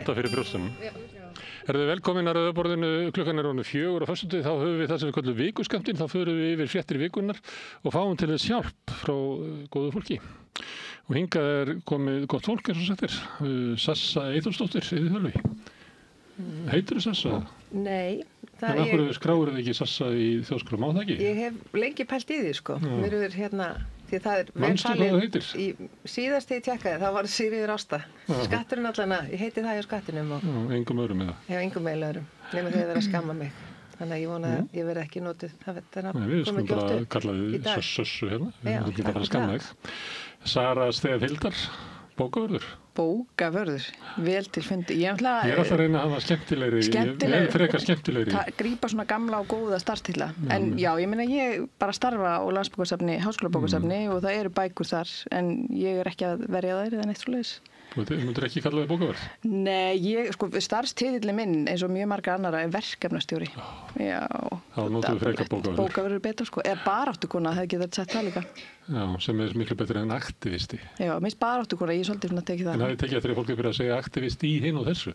halda fyrir brjóstunum. Erðu velkomin að Rauðaborðinu, klukkan er orðin 4 á föstudegi, þá höfum við það sem við kallum vikuskammtinn, þá förum við yfir fréttir vikunar og fáum til þess hjálp frá góðu fólki. Og hingað er komið gott fólk eins og sagt er, Sassa Eyþórsdóttir, Eyðuhölvi. Heitirðu Sassa? Nei. En af hverju skráir þið ekki Sassa í Þjóðskrá, má það ekki? Ég hef lengi pælt í því, sko. Mér er því það er manstu hvað það heitir? Síðast þegar ég tjekkaði, það var Sigríður Ásta. Skatturinn allana, ég heiti það hjá skattinum. Engum öðrum eða? Já, engum öðrum. Nefnir þegar verið að skamma mig. Þannig að ég vona að ég verði ekki notið. Við skulum bara kalla þið Sössu hérna. Við getum bara að skamma þig. Sara Stef Hildar, bókavörður. Bókavörður, vel til fundi. Ég er alltaf að reyna að hafa skemmtilegri, frekar skemmtilegri. Grípa svona gamla og góða starftitla. En já, ég meina ég bara starfa á Landsbókasafni, Háskólabókasafni og það eru bækur þar, en ég er ekki að verja þær eða neitt svoleiðis. Þú myndir ekki kalla þig bókavörð? Nei, starfstitillinn minn eins og mjög margar annara er verkefnastjóri. Já. Þá notum við frekar bókavörður. Bókavörður er betra sko, eða baráttukona, það getur sett það líka. Já, sem er miklu betur en aktivisti. Já, minnst baráttukona, ég er svolítið svona að tekið það. En það er tekið eftir að fólk er byrjað að segja aktivisti í hinn og þessu.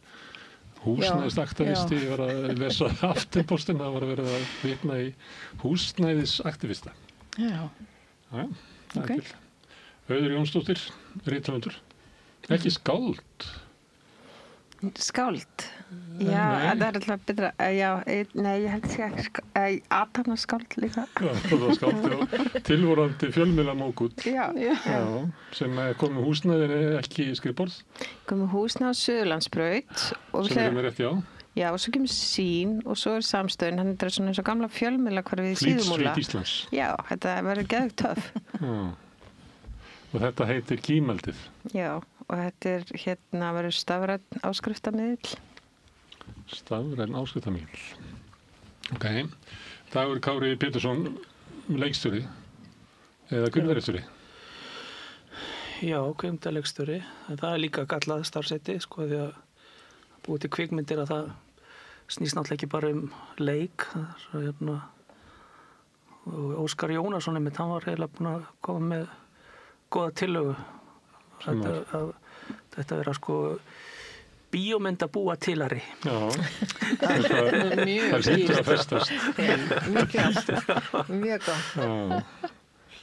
Húsnæðisaktivisti, ég var að lesa Aftenpostin, það var að vera að vitna í húsnæðisaktivista. Já. Já, það er til. Auður Jónsdóttir, rithöfundur. Ekki skáld? Skáld? Já, það er alltaf betra. Já, nei, ég held sér ekki athafnaskáld líka. Já, það var skáld, já. Tilvorandi fjölmiðlamókut. Já. Sem kom með húsnæðin ekki skrifborð. Kom með húsnæð á Suðurlandsbraut. Sem kemur rétt, já. Já, og svo kemur Sýn og svo er Samstöðin. Hann er svona eins og gamla fjölmiðlahverfið í Síðumúla. Flýtsveit Íslands. Já, þetta verður geðveikt töff. Já. Og þetta heitir Gímaldið. Já, og þetta verður stafrænn áskriftarmiðill. Stafrænn áskriftarmiðill. Ok. Dagur Kári Pétursson, leikstjóri eða kvikmyndarleikstjóri? Já, kvikmyndarleikstjóri. En það er líka gallað starfsheiti, sko, því að búið til kvikmyndir að það snýst náttúrulega ekki bara leik. Og Óskar Jónasson einmitt, hann var eiginlega búinn að koma með góða tillögu. Þetta vera sko bíómynd að búa tilari. Já. Það hlýtur að festast. Mjög gott.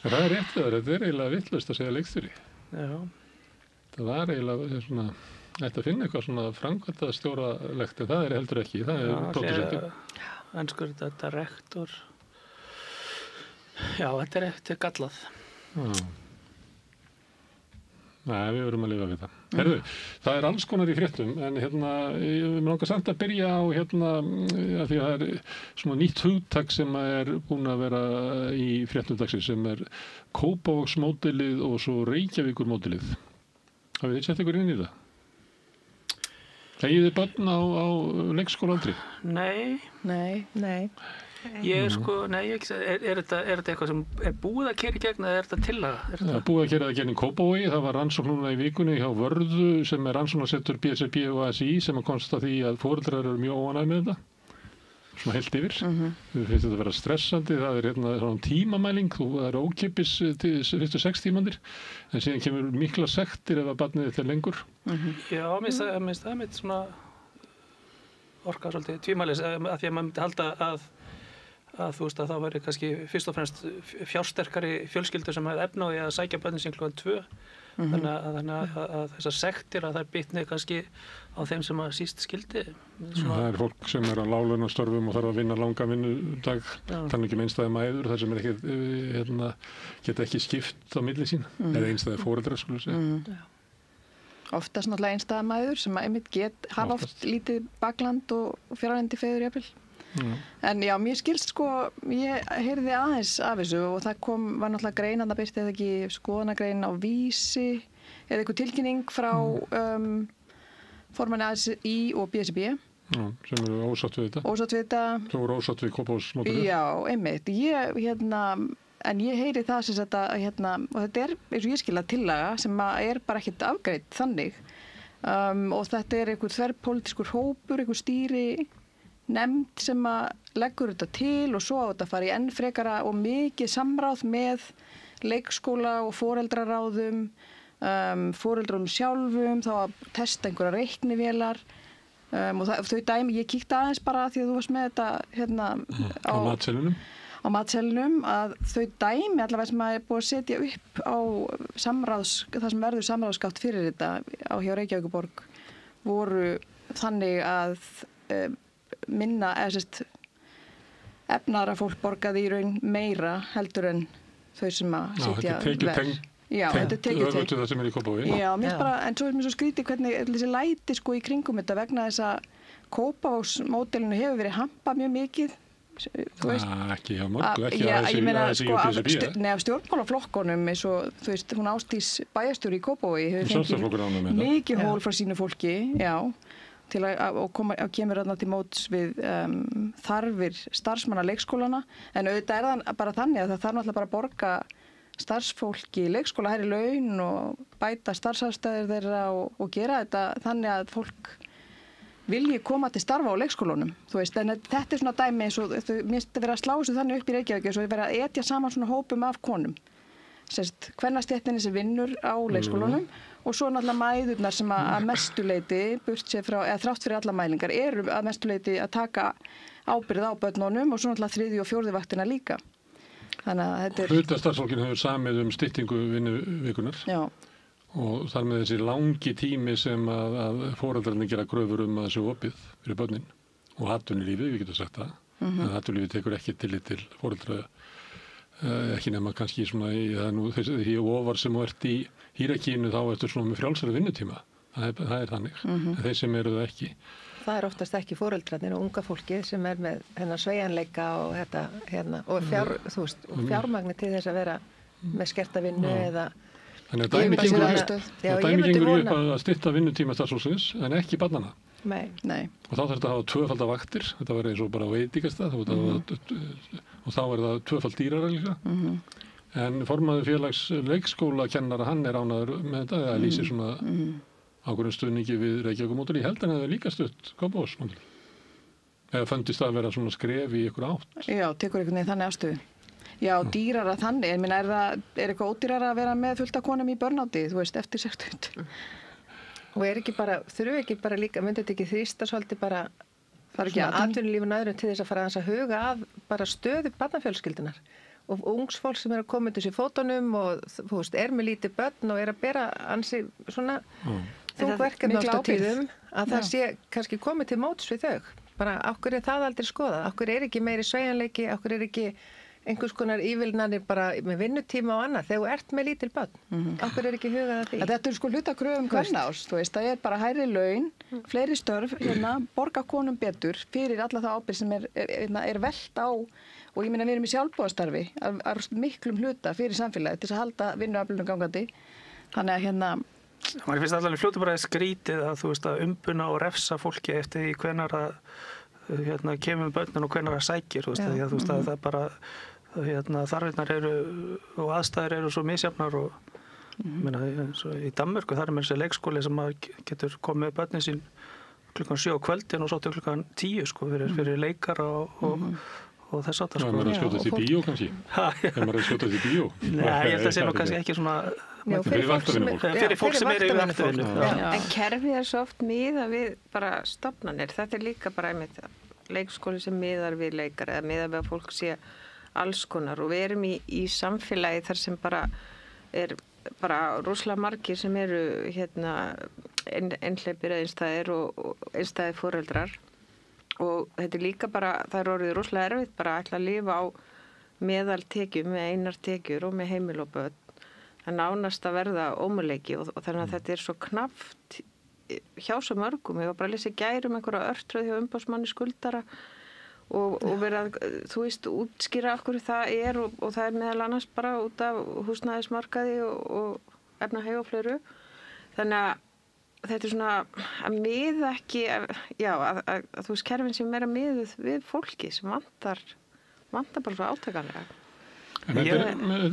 Það er rétt þar, þetta er eiginlega vitlaust að segja leikstjóri. Já. Það var eiginlega svona, ætti að finna eitthvað svona framkvæmdastjóralegt, en það er heldur ekki, það er pródúsentur. Enskur þetta rektor. Já, þetta er gallað. Já. Nei, við verum að lifa við það. Herðu, það er alls konar í fréttum, en við langar samt að byrja á að því að það er svona nýtt hugtak sem er búin að vera í fréttum dagsins, sem er Kópavogsmódelið og svo Reykjavíkurmódelið. Hafið þið sett ykkur inn í það? Eigið þið börn á leikskólaaldri? Nei. Ég er þetta eitthvað sem er búið að keyra í gegn eða er þetta tillaga? Það er búið að keyra það í gegn í Kópavogi, það var rannsókn núna í vikunni hjá Vörðu sem er rannsóknarsettur BSRB og ASI sem að konsta því að foreldrar eru mjög óánægðir með þetta, svona heilt yfir. Við finnst þetta að vera stressandi, það er svona tímamæling, það er ókeypis fyrstu 6 tímandir, en síðan kemur mikla sektir ef að barnið þetta er lengur. Já, mér finnst það mitt svona orka svolítið tvímælis, af því að maður myndi halda að þú veist að það væri kannski fyrst og fremst fjársterkari fjölskyldur sem hefði efna á því að sækja börnin sín klukkan 2. Þannig að þessar sektir að það bitni kannski á þeim sem að síst skildi. Það er fólk sem er á láglaunastörfum og þarf að vinna langan vinnudag, þannig ekki með einstæði mæður, þar sem er ekki, geta ekki skipt á milli sín, eða einstæði foreldrar, skulle segja. Oftast náttúrulega einstæði mæður sem einmitt hafa oft lítið bakland og fjárhændi feður jafnvel. En já, mér skilst sko, ég heyrði aðeins af þessu og það var náttúrulega grein að það byrti eða ekki skoðanagrein á Vísi eða eitthvað tilkynning frá formanni ASI og BSRB. Já, sem eru ósátt við þetta. Ósátt við þetta. Sem eru ósátt við Kópavogsmódelið. Já, einmitt. En ég heyri það sem þetta, og þetta er, eins og ég skil að tillaga, sem er bara ekkert afgreitt þannig. Og þetta er einhver þverrpólitískur hópur, einhver stýri nefnd sem að leggur þetta til og svo á þetta fara í enn frekara og mikið samráð með leikskóla og foreldraráðum foreldrum sjálfum, þá að testa einhverja reiknivélar og þau dæmi, ég kíkti aðeins bara því að þú varst með þetta hérna á matselunum að þau dæmi allavega sem að er búið að setja upp á það sem verður samráðsgátt fyrir þetta hjá Reykjavíkurborg voru þannig að minna efnara fólk borgaði í raun meira heldur en þau sem að sitja verð. Já, þetta er tekið það sem er í Kópavogi. Já, en svo er mér svo skrítið hvernig þessi læti sko í kringum þetta vegna þess að Kópavogsmódelinu hefur verið hampað mjög mikið. Þú veist, ekki hjá mörgu, ekki að þessi af stjórnmálaflokkunum eins og þú veist, hún Ásdís bæjarstjóri í Kópavogi hefur fengið mikið hól frá sínu fólki, já, til að kemur þarna til móts við þarfir starfsmanna leikskólana, en auðvitað er það bara þannig að það þarf náttúrulega bara að borga starfsfólki í leikskóla hærri laun og bæta starfsaðstæður þeirra og gera þetta þannig að fólk vilji koma til starfa á leikskólunum, þú veist, en þetta er svona dæmi eins og þau minnst vera að slá þessu þannig upp í Reykjavík og vera að etja saman svona hópum af konum, sérst, kvennastéttinni sem vinnur á leikskólunum og svo náttúrulega mæðurnar sem að mestuleiti, burt sér frá, eða þrátt fyrir alla mælingar, eru að mestuleiti að taka ábyrgð á börnunum og svo náttúrulega 3. og 4. vaktina líka. Þannig að þetta er... Hluta starfsfólkinu hefur samið styttingu vinnuvikunar. Já. Og þar með þessi langi tími sem að foreldrarnir gera kröfur að þessu opið fyrir börnin og atvinnulífið, við getum sagt það. En atvinnulífið tekur ekki tillit til foreldra, ekki nema kannski svona því ofar sem þú ert í hýrakínu þá ertu svona með frjálsari vinnutíma. Það er þannig. En þeir sem eru það ekki. Það er oftast ekki foreldrarnir og unga fólkið sem er með sveigjanleika og þetta og fjármagni til þess að vera með skerta vinnu eða Þannig að dæmi gengur upp að stytta vinnutíma starfsfólksins en ekki barnanna. Nei. Og þá þarf þetta að hafa 2-falda vaktir, þetta var eins og bara á veitingastað og þá er það 2-fald dýrara líka. En formaður félags leikskólakennara, hann er ánægður með þetta, það lýsir svona ákveðin stuðningi við Reykjavíkurmódel. Ég held að það hefði líka stutt Kópavogsmódel. Eða fundist það að vera svona skref í ykkur átt. Já, tekur einhvern veginn þannig afstöðu. Já, dýrara þannig. Ég meina, er eitthvað ódýrara að vera með fullt af konum í börnáti, þú veist, eftir 60. Og þurfu ekki bara líka, myndi þetta ekki þrýsta svolítið bara atvinnulífun öðrum til þess að fara að huga að bara stöðu barnafjölskyldunar og ungs fólk sem er að koma til sér fótunum og þú veist, er með lítið börn og er að bera ansi svona þungverkefni á tíðum að það sé kannski komið til móts við þau. Bara, okkur er það aldrei skoðað, okkur er ekki meiri sveigjanleiki, okkur er ekki einhvers konar ívilnanir bara með vinnutíma og annað þegar þú ert með lítil börn. Okkur er ekki hugað að því. Þetta er sko hlutakröfum kvennaárs, þú veist, það er bara hærri laun, fleiri störf, borga konum betur fyrir alla það ábyrgð sem er velt á og ég meina við erum í sjálfboðastarfi að miklum hluta fyrir samfélagi til að halda vinnuaflunum gangandi. Þannig að Mér finnst allavega fljótu bara skrítið að þú veist að umbuna og refsa fólki eftir því hvenar að kemur börnin og hvenar að sækir, þú veist, því að þú veist að það bara þarfinnar eru og aðstæður eru svo misjafnar og meina, í Danmörku þar er með þessi leikskóli sem getur komið börnin sín klukkan 7 á kvöldin og svo til klukkan 10 sko, fyrir leikara og þess aftar sko. Það er maður að skjótast í bíó kannski? Það er maður að skjótast í bíó? Nei, ég held að sé nú kannski ekki svona fyrir fólk sem er í vaktavinnu. En kerfið er svo oft miðað við bara stofnanir. Þetta er líka bara einmitt leikskóli sem miðar við leikara eða miðar við að fólk sé alls konar og við erum í samfélagi þar sem bara er bara rosalega margir sem eru einhleypir eða einstæðir og einstæðir foreldrar og þetta er líka bara, það er orðið rosalega erfitt bara að ætla að lifa á meðaltekjum með einar tekjur og með heimil og börn. Það nánast að verða ómöguleiki og þannig að þetta er svo knappt hjá svo mörgum. Ég var bara að lesa í gær einhverja örtröð hjá umboðsmanni skuldara og verið að, þú veist, útskýra af hverju það er og það er meðal annars bara út af húsnæðismarkaði og efnahag og fleiru. Þannig að þetta er svona að miða ekki, að þú veist, kerfin sem er að miðuð við fólki sem vantar bara svo átakanlega. En þetta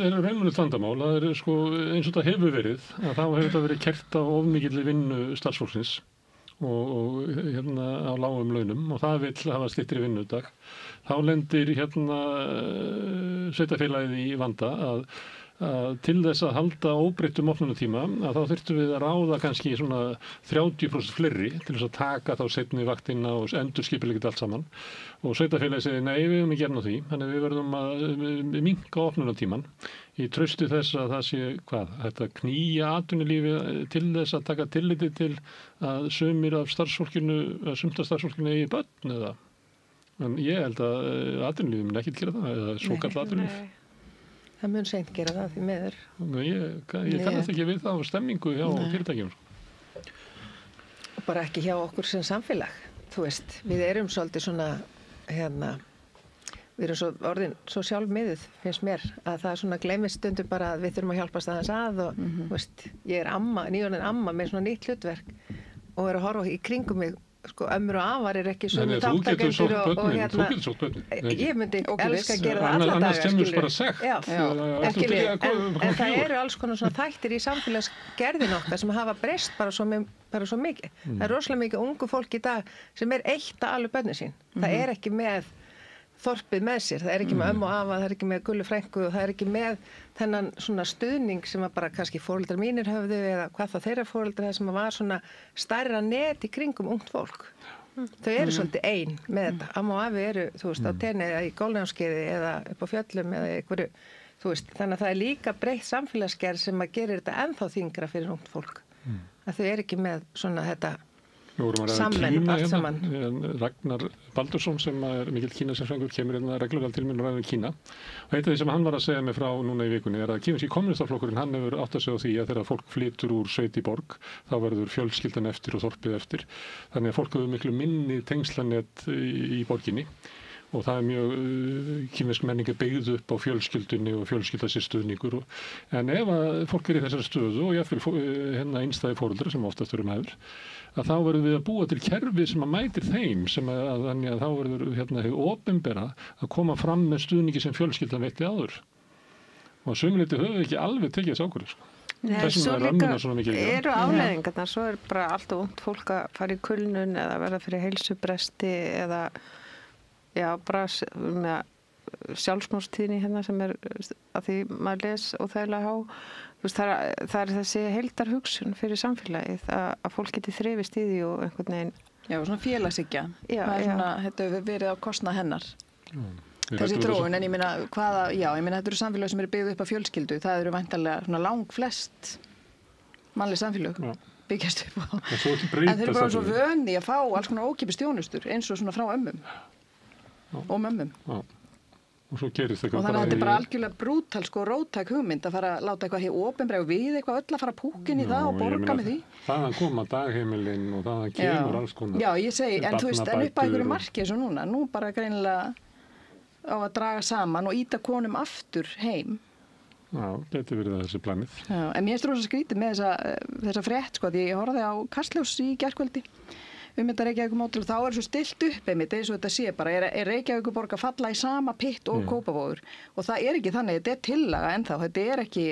er raunverulegt vandamál, það er sko eins og það hefur verið, að þá hefur þetta verið kert af ofmikilli vinnu starfsfólksins og á lágum launum og það vill hafa styttri vinnudag. Þá lendir sveitarfélagið í vanda að til þess að halda óbreyttum opnunartíma að þá þurftum við að ráða kannski svona 30% fleiri til þess að taka þá seinni vaktina og endurskipuleggja allt saman og sveitarfélagið segir nei, við höfum ekki gert því, þannig við verðum að minnka opnunartíman í trausti þess að það sé þetta knýja atvinnulífi til þess að taka tilliti til að sumir af starfsfólkinu, að sumta starfsfólkinu eigi börn eða. En ég held að atvinnulífi mun ekkert gera það eða svokall atvinnulíf. Það mun seint gera það því meður. Ég kannast ekki við það á stemmingu hjá fyrirtækjum. Bara ekki hjá okkur sem samfélag. Þú veist, við erum svolítið svona, við erum orðin svo sjálfmiðuð, finnst mér, að það svona gleymist stundum bara að við þurfum að hjálpast aðeins að og, þú veist, ég er nýorðin amma með svona nýtt hlutverk og er að horfa í kringum mig. Sko, ömmur og afar er ekki sömu þáttakendur og þú getur sótt börnin. Ég myndi elska að gera það alla daga. Annars kemur bara sekt. Ekki við. En það eru alls konar svona þættir í samfélagsgerðin okkar sem hafa breyst bara svo mikið. Það er rosalega mikið ungu fólk í dag sem er eitt að alveg börnin sín. Það er ekki með þorpið með sér, það er ekki með ömmu og afa, það er ekki með gullu frænku og það er ekki með þennan svona stuðning sem að bara kannski foreldrar mínir höfðu eða hvað það þeirra foreldrar sem var svona stærra net í kringum ungt fólk. Þau eru svolítið ein með þetta. Amma og afi eru, þú veist, á tenni eða í gólnámskeiði eða upp á fjöllum eða einhverju, þú veist, þannig að það er líka breytt samfélagsgerð sem að gerir þetta ennþá þyngra fyrir ungt fólk. Að þau eru ekki með svona þetta sammenn allt saman. Ragnar Baldursson sem er mikill Kínasérfræðingur kemur reglulega til minn og ræðir Kína og eitt af því sem hann var að segja mig frá núna í vikunni er að kínverski kommunistaflokkurinn hann hefur átt að segja á því að þegar fólk flytur úr sveit í borg þá verður fjölskyldan eftir og þorpið eftir þannig að fólk hefur miklu minni tengslanett í borginni og það er mjög kínversk menning byggð upp á fjölskyldunni og fjölskyldastuðningur en ef að fólk er í þessari stöðu og jáfnvel einstæði foreldrar sem oftast eru mæður að þá verður við að búa til kerfi sem að mætir þeim sem þannig að þá verður hið opinbera að koma fram með stuðningi sem fjölskyldan veitti áður og að sumuleyti höfum við ekki alveg tekið þess ákvörðu sko. Nei, svo líka eru afleiðingarnar svo er bara alltaf ungt fólk að fara í kulnun eða verða fyrir heilsubresti eða bara með sjálfsmorðstíðni hérna sem er að því maður les óþægilega há það er þessi heildarhugsun fyrir samfélagið að fólk geti þrifist í því og einhvern veginn svona félagshyggja þetta hefur verið á kostnað hennar þessi þróun en ég meina þetta eru samfélag sem eru byggð upp af fjölskyldu það eru væntanlega svona langflest mannleg samfélag byggjast upp á en þeir eru bara svo vöni að fá alls konar ókeypis þjónustur eins og svona frá ömmum og mömmum og svo gerist og þannig að þetta er bara algjörlega brútal róttæk hugmynd að fara að láta eitthvað hér opinbera og við eitthvað öll að fara að púkin í það og borga með því þaðan koma dagheimilin og þaðan kemur alls konar ég segi, en þú veist, en upp að einhverju marki eins og nú bara greinilega á að draga saman og íta konum aftur heim getur verið þessi planið en mér finnst rosa skrítið með þessa frétt því ég horfði á Kastljós í gærkvöldi þetta Reykjavíkurmódel og þá er svo stilt upp einmitt eins og þetta sé bara, er Reykjavíkurborg að falla í sama pitt og Kópavogur og það er ekki þannig, þetta er tillaga ennþá, þetta er ekki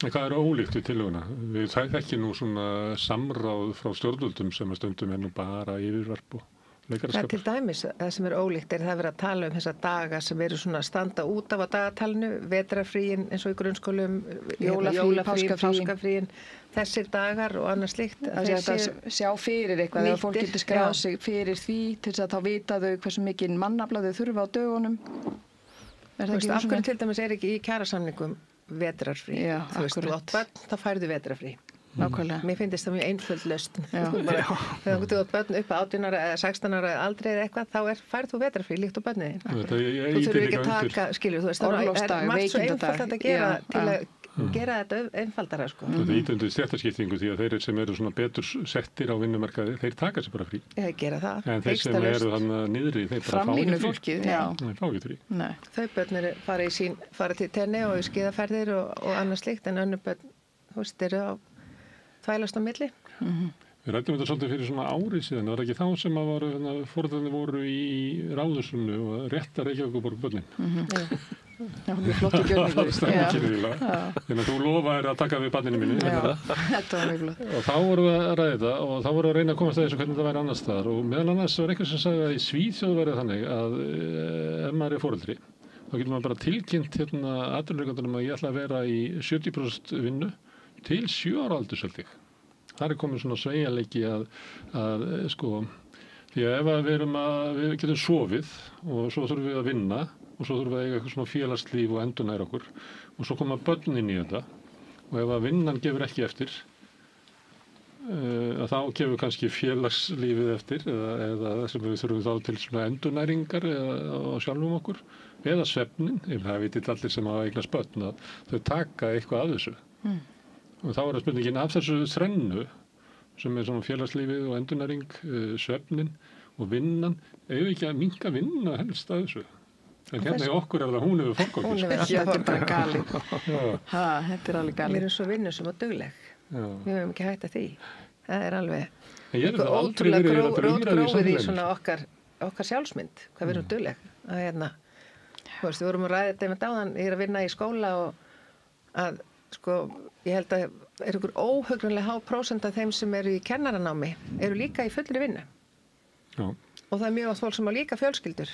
En hvað er ólíkt við tillöguna? Við þekkjum nú svona samráð frá stjórnvöldum sem að stundum nú bara yfirvarp og leikaraskapar. Það til dæmis, það sem er ólíkt það verið að tala þessa daga sem eru svona standa út af á dagatalinu, vetrarfríin eins og í grunnskólum, jólafrí, páskafríin, þessir dagar og annað slíkt. Það sjá fyrir eitthvað þegar fólk getur skráð sig fyrir því til þess að þá vita þau hversu mikið mannafla þau þurfa á dögunum. Af hverju til dæmis er ekki í kjarasamningum vetrarfrí? Þú veist, þú átt börn, þá færðu vetrarfrí. Nákvæmlega. Mér finnst það mjög einföld lausn. Þegar þú átt börn upp að 18 ára eða 16 ára aldrei eða eitthvað, þá færð þú vetrarfrí líkt á börnin þín. Þú þurfur ekki að taka, skilur, þú veist, það er margt svo einfalt að gera til að gera þetta einfaldara, sko. Þetta ítundur stéttaskiptingu því að þeir sem eru svona betur settir á vinnumarkaði, þeir taka sér bara frí. Já, þeir gera það. En þeir sem eru þannig niðri, þeir bara fá ekki frí. Þau börn fara til tenni og skíðaferðir og annað slíkt, en önnur börn, þú veist, eru á þvælast á milli. Við rættum þetta svolítið fyrir svona árið síðan. Það var ekki þá sem að foreldrarnir voru í ráðhúsinu og réttar Reykjavíkurborg börnin. Já, mjög flottur gjörningur. Það stemma ekki reyðilega. Þannig að þú lofaðir að taka við barninu mínu. Já, þetta var mjög flott. Og þá vorum við að ræða þetta og þá vorum við að reyna að komast að þessu hvernig það væri annars staðar. Og meðal annars var eitthvað sem sagði að í Svíþjóð verið þannig að ef maður er foreldri, þá getur maður bara tilkynnt atvinnurekendunum að ég ætla að vera í 70% vinnu til 7 ára aldurs held ég. Það komin svona sveigjanleiki að sko, því að ef við getum sofið og svo þurfum við að vinna og svo þurfum við að eiga eitthvað svona félagslíf og endurnæra okkur og svo koma börn inn í þetta og ef að vinnan gefur ekki eftir að þá gefur kannski félagslífið eftir eða sem við þurfum þá til svona endurnæringar á sjálfum okkur eða svefnin, það vitið allir sem hafa eignast börn að þau taka eitthvað af þessu og þá það spurningin af þessu þrennu sem svona félagslífið og endurnæring, svefnin og vinnan, ef ekki að minnka vinna helst að þessu. En hérna í okkur það hún hefur forgangið. Þetta bara galið. Þetta alveg galið. Við erum svo vinnusum og dugleg. Við höfum ekki hægt að því. Það alveg ótrúlega grófið í svona okkar sjálfsmynd, hvað við erum dugleg. Við vorum að ræða þetta með dáðan, ég að vinna í skóla og að sko, ég held að ykkur óhugnanlega há prósent af þeim sem eru í kennaranámi eru líka í fullri vinnu. Já. Og það mjög oft fólk sem á líka fjölskyldur,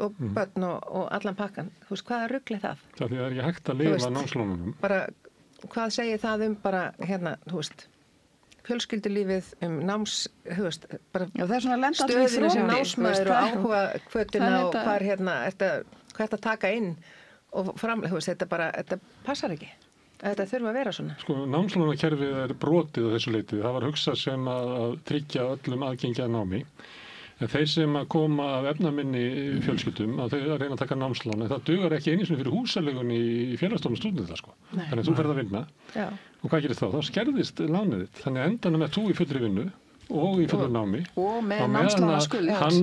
og börn og allan pakkan. Hvaða rugl það? Það er ekki hægt að lifa námslánunum. Bara, hvað segir það bara fjölskyldulífið náms, bara stöðinu sem námsmaður og áhuga hvötina og hvað er að taka inn og þetta passar ekki. Þetta þurfa að vera svona. Sko, námslánakerfið brotið á þessu leyti. Það var hugsað sem að tryggja öllum aðgengi að námi. En þeir sem að koma af efnaminni fjölskyldum að þau reyna að taka námslán, en það dugar ekki einu sinni fyrir húsalegun í félagsstofnun stúdenta sko. Þannig að þú ferð að vinna. Já. Og hvað gerir þá? Þá skerðist lánið þitt. Þannig að endanum þú í fullri vinnu og í fullu námi og með námslánaskuld hann,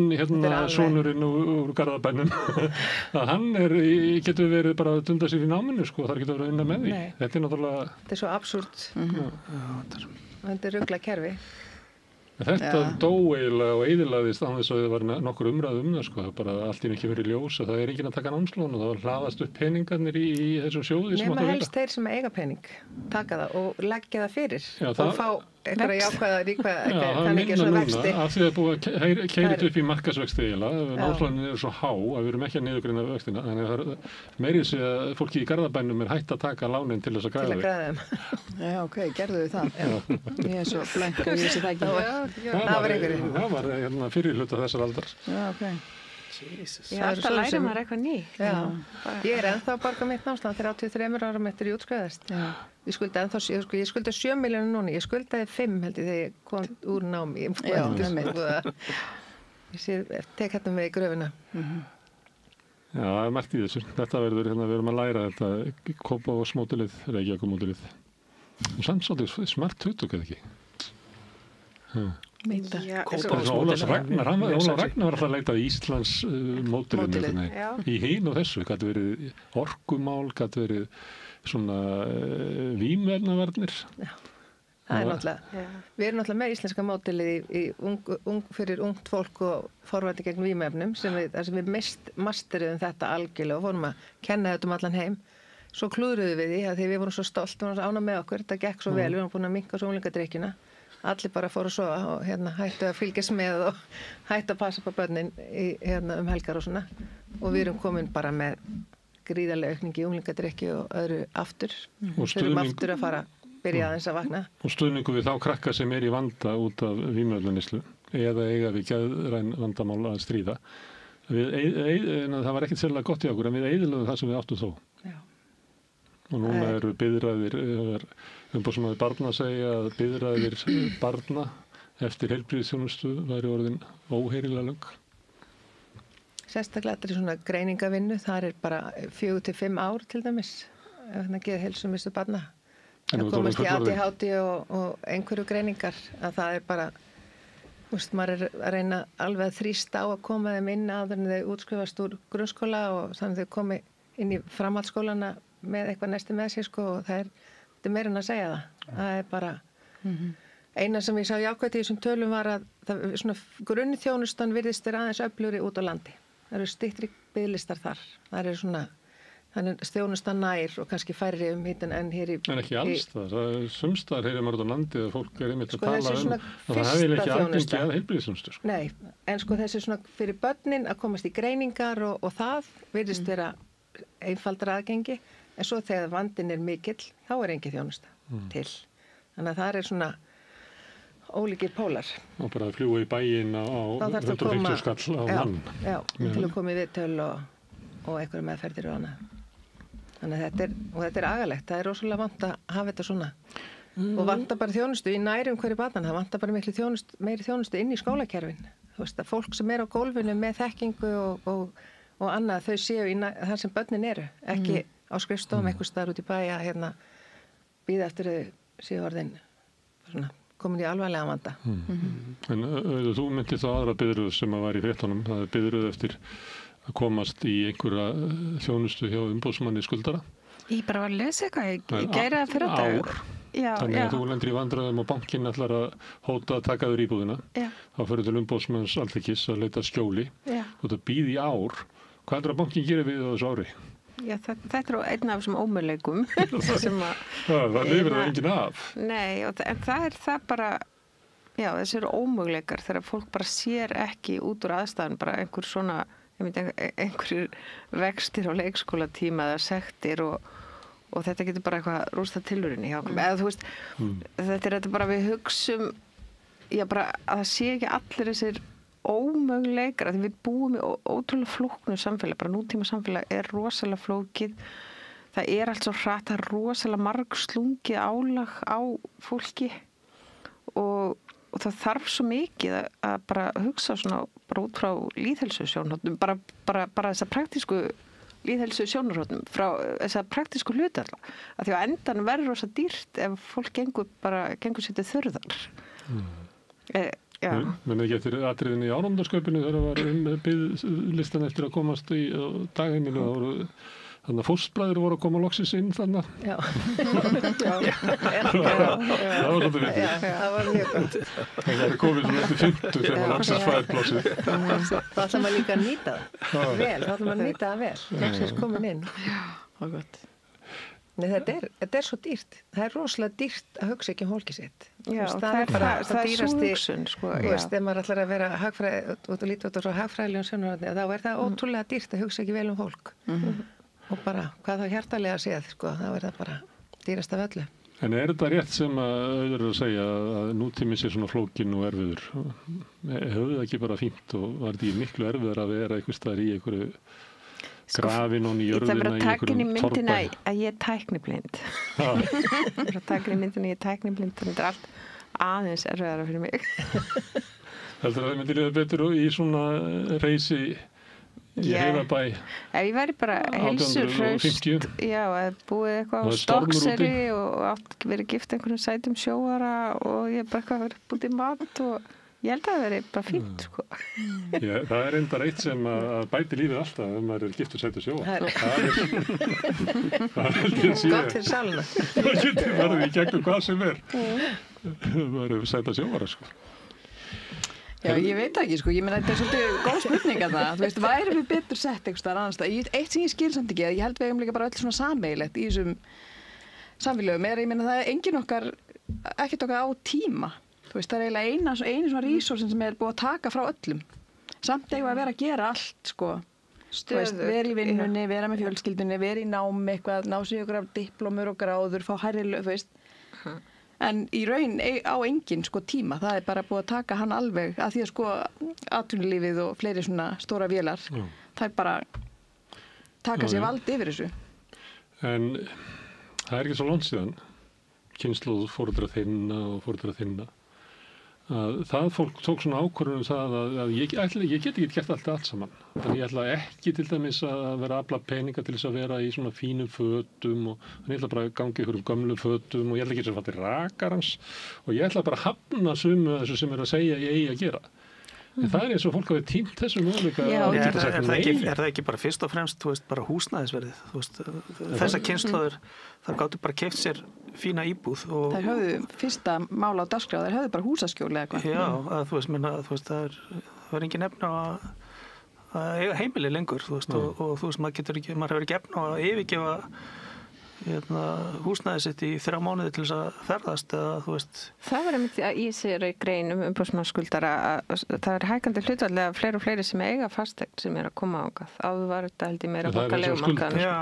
sonurinn úr Garðabænum að hann getur verið bara að dunda sér í náminu sko, þar getur verið að vinna með því. Þetta náttúrulega þetta svo absúrt þetta rugla kerfi. Þetta dó eiginlega og eyðilagðist án þess að það var nokkur umræð það sko, bara allt í ekki verið ljós að það enginn að taka námslán og það var hlaðast upp peningarnir í þessum sjóði sem átt að vera. Helst þeir sem eiga pening taka það og leggja það fyrir og fá einhverja jákvæða þannig ekki svona vexti. Af því að búið að keyra upp í markaðsvexti eiginlega, námslánin svo há að við erum ekki að niðurgreina vextina, þannig að það meirið sé að fólki í Garðabænum hætt að taka lánin til þess að græða þeim. Já, ok, gerðu þið það. Ég svo blank og ég sé það ekki. Það var einhverju. Það var fyrir hluta þessar aldar. Já, ok. Ég alltaf læri maður eitthvað nýtt. Ég ennþá að borga mitt námslán 33 árum eftir ég útskrifaðist. Ég skulda 7 milljónir núna, ég skuldaði 5 held ég þegar ég kom úr námi. Ég tek hérna með í gröfina. Já, það er margt í þessu. Þetta verður við erum að læra þetta Kópavogsmódelið, Reykjavíkurmódelið. Og samt svolítið smart hugtök eða ekki? Ólafur Ragnar var alltaf að leita í Íslands módelinu í hinn og þessu, gæti verið orkumál, gæti verið svona vímuefnavarnir. Það náttúrulega, við erum náttúrulega með íslenska módelið fyrir ungt fólk og forvarnir gegn vímuefnum sem við masteruðum þetta algjörlega og fórum að kenna þetta allan heim. Svo klúðruðum við því að því við vorum svo stolt og vorum svo ánægð með okkur, þetta gekk svo vel, við vorum búin að minnka svo unglingadrykkjuna. Allir bara fóru að sofa og hættu að fylgjast með og hættu að passa på börnin helgar og svona. Og við erum komin bara með gríðarlega aukning í unglingadrykki og öðru aftur. Við erum aftur að fara að byrja aðeins að vakna. Og stuðningu við þá krakka sem í vanda út af vímuefnaneyslu eða eiga við geðræn vandamál að stríða. Það var ekkert sérlega gott í okkur en við eyðilögum það sem við áttum þó. Já. Og núna eru biðræðir, umbóðsmaður barna að segja að biðræðir barna eftir heilbrigðisþjónustu væri orðin óheyrilega löng. Sérstaklega þetta svona greiningavinnu, það bara 4 til 5 ár til dæmis, geðheilsumissu barna. Það komast í ADHD og einhverju greiningar, að það bara, maður að reyna alveg að þrýsta á að koma þeim inn áður en þau útskrifast úr grunnskóla og þannig þau komi inn í framhaldsskólana með eitthvað næstu með sér sko og það er meira en að segja það. Það bara eina sem ég sá jákvætt í þessum tölum var að svona grunnþjónustan virðist vera aðeins öflugri út á landi. Það eru styttri biðlistar þar. Það eru svona þannig þjónustan nær og kannski færri hítin en hér í... En ekki alls það. Sumstaðar heyrir maður út á landi að fólk einmitt að tala að það hefur ekki aðgengi að heilbrigðisþjónustu. Sko. Nei, en sko þessi svona fyrir börnin að komast í greiningar og það virðist vera einfaldra aðgengi, en svo þegar vandinn mikill, þá engin þjónusta til. Þannig að það svona ólíkir pólar. Og bara að fljúga í bæinn á 150 skall á mann. Já, til að koma í viðtöl og einhverja meðferðir og annað. Þannig að þetta agalegt. Það rosalega vant að hafa þetta svona. Og vantar bara þjónustu í nærum hverju barnan. Það vantar bara meiri þjónustu inn í skólakerfin. Þú veist að fólk sem á gólfinu með þekkingu og annað, þau séu þar sem börnin eru. Ekki á skrifstofum einhvers staðar út í bæ að bíða eftir þau séu orðin svona komin í alvarlega vanda. En þú myndir þá aðra biðröð sem að var í fréttunum. Það biðröð eftir að komast í einhverja þjónustu hjá umboðsmanni skuldara. Ég bara var að lesa eitthvað, ég gæra það fyrir þetta. Ár. Þannig að þú lendir í vandræðum og bankinn ætlar að hóta að taka þér íbúðina. Þá fyrir til umboðsmanns Alþingis að leita skjóli. Þú ert að bíða í ár. Hvað er að bankinn gera við á þessu ári? Já, þetta einn af þessum ómöguleikum. Það lifir það enginn af. Nei, en það bara, já, þessi eru ómöguleikar þegar fólk bara sér ekki út úr aðstæðan, bara einhverjir vextir á leikskólatíma eða sektir og þetta getur bara eitthvað rústa tilurinn hjá okkur. Eða þú veist, þetta bara við hugsum, já bara að það sé ekki allir þessir ómöguleikar, því við búum í ótrúlega flóknu samfélag, bara nútíma samfélag rosalega flókið, það allt svo hratt, það rosalega margslungið álag á fólki og það þarf svo mikið að bara hugsa svona bara út frá lýðheilsusjónarhornum, bara þessa praktísku lýðheilsusjónarhornum, frá þessa praktísku hluti alltaf, að því á endan verður rosa dýrt ef fólk gengur sér til þurðar. Menn ekki eftir atriðin í ánómdarsköpunu þegar það var biðlistan eftir að komast í dagheiminu þannig að fóstbræður voru að koma loksins inn þannig. Já. Það var svolítið vikið. Það var mjög gott. Það var komið svona eftir 50 þegar maður loksins fæði plássið. Það ætla maður líka að nýta það vel. Það ætla maður að nýta það vel. Loksins komin inn. Já, það var gott. Nei, þetta svo dýrt. Það rosalega dýrt að hugsa ekki fólkið sitt. Já, það er svo hugsun, sko. Þú veist, ef maður ætlar að vera út og líta út á svo hagfræðilegum sjónarhorni, þá það ótrúlega dýrt að hugsa ekki vel fólk. Og bara, hvað þá hjartalega séð, sko, þá það bara dýrast af öllu. En þetta rétt sem auður að segja að nútíminn sé svona flókinn og erfiður? Höfðu það ekki bara fínt og var þetta miklu erfiður að vera einhvers staðar í einhverju grafin og í jörðina í einhverjum torfbæ? Að ég tækniblind. Það takin í myndinni að ég tækniblind, þannig allt aðeins erfiðara fyrir mig. Heldur það myndi liða betur í svona reisi í Heiðabæ? Ef ég væri bara heilsuhraust, já, að búið eitthvað á Stokkseyri og verið gift einhvern sætum sjóara og ég bara eitthvað verið búið í mat og ég held að það veri bara fínt, sko. Já, það er enda eitt sem að bæti lífið alltaf ef maður giftur sætu sjóa. Það held ég að sé. Gott fyrir sáluna. Það getur verið í gegnum hvað sem maður sæta sjóara, sko. Já, ég veit ekki, sko. Ég meina, þetta svolítið góð spurning að það. Þú veist, væri við betur sett einhvers staðar annars staðar? Eitt sem ég skil samt ekki, að ég held við eigum líka bara öll svona sameiginlegt í þessum samfélögum ég meina, það engin ekkert okkar á tíma. Þú veist, það eiginlega einu svona resursin sem búið að taka frá öllum. Samt eigum að vera að gera allt, sko. Veist, vera í vinnunni, vera með fjölskyldunni, vera í námi eitthvað, ná sig ykkur af diplómur og gráður, fá hærri lög, þú veist. En í raun á engin, sko, tíma. Það bara búið að taka hann alveg að því að, sko, atvinnulífið og fleiri svona stóra vélar, það bara taka sér vald yfir þessu. En það ekki svo langt síðan, kynslóð foreldra þinna, að það fólk tók svona ákvörðun það að ég get ekki gert allt saman. Þannig ég ætla ekki til dæmis að vera að afla peninga til þess að vera í svona fínum fötum og þannig ég ætla bara að gangi ykkur gömlu fötum og ég ætla ekki að fara til rakarans og ég ætla bara að hafna sumu þessu sem að segja ég eigi að gera. En það eins og fólk hafi tímt þessu möguleika er það ekki bara fyrst og fremst, þú veist, bara húsnæðisverðið, þú veist, þessar kynslóður þar gáttu bara keypt sér fína íbúð og þær höfðu fyrsta mála á dagskrá, þær höfðu bara húsaskjóli eða eitthvað. Já, þú veist, það er engin efni á að eiga heimili lengur, þú veist, og þú veist, maður hefur ekki efni á að yfirgefa húsnæði sitt í 3 mánuði til þess að ferðast eða þú veist. Það var einmitt í þessari grein umboðsmannsskuldara að það er hækkandi hlutfallslega fleiri og fleiri sem eiga fasteign sem að koma ángað. Áður var þetta held ég meira borga leigumarkaðan. Já,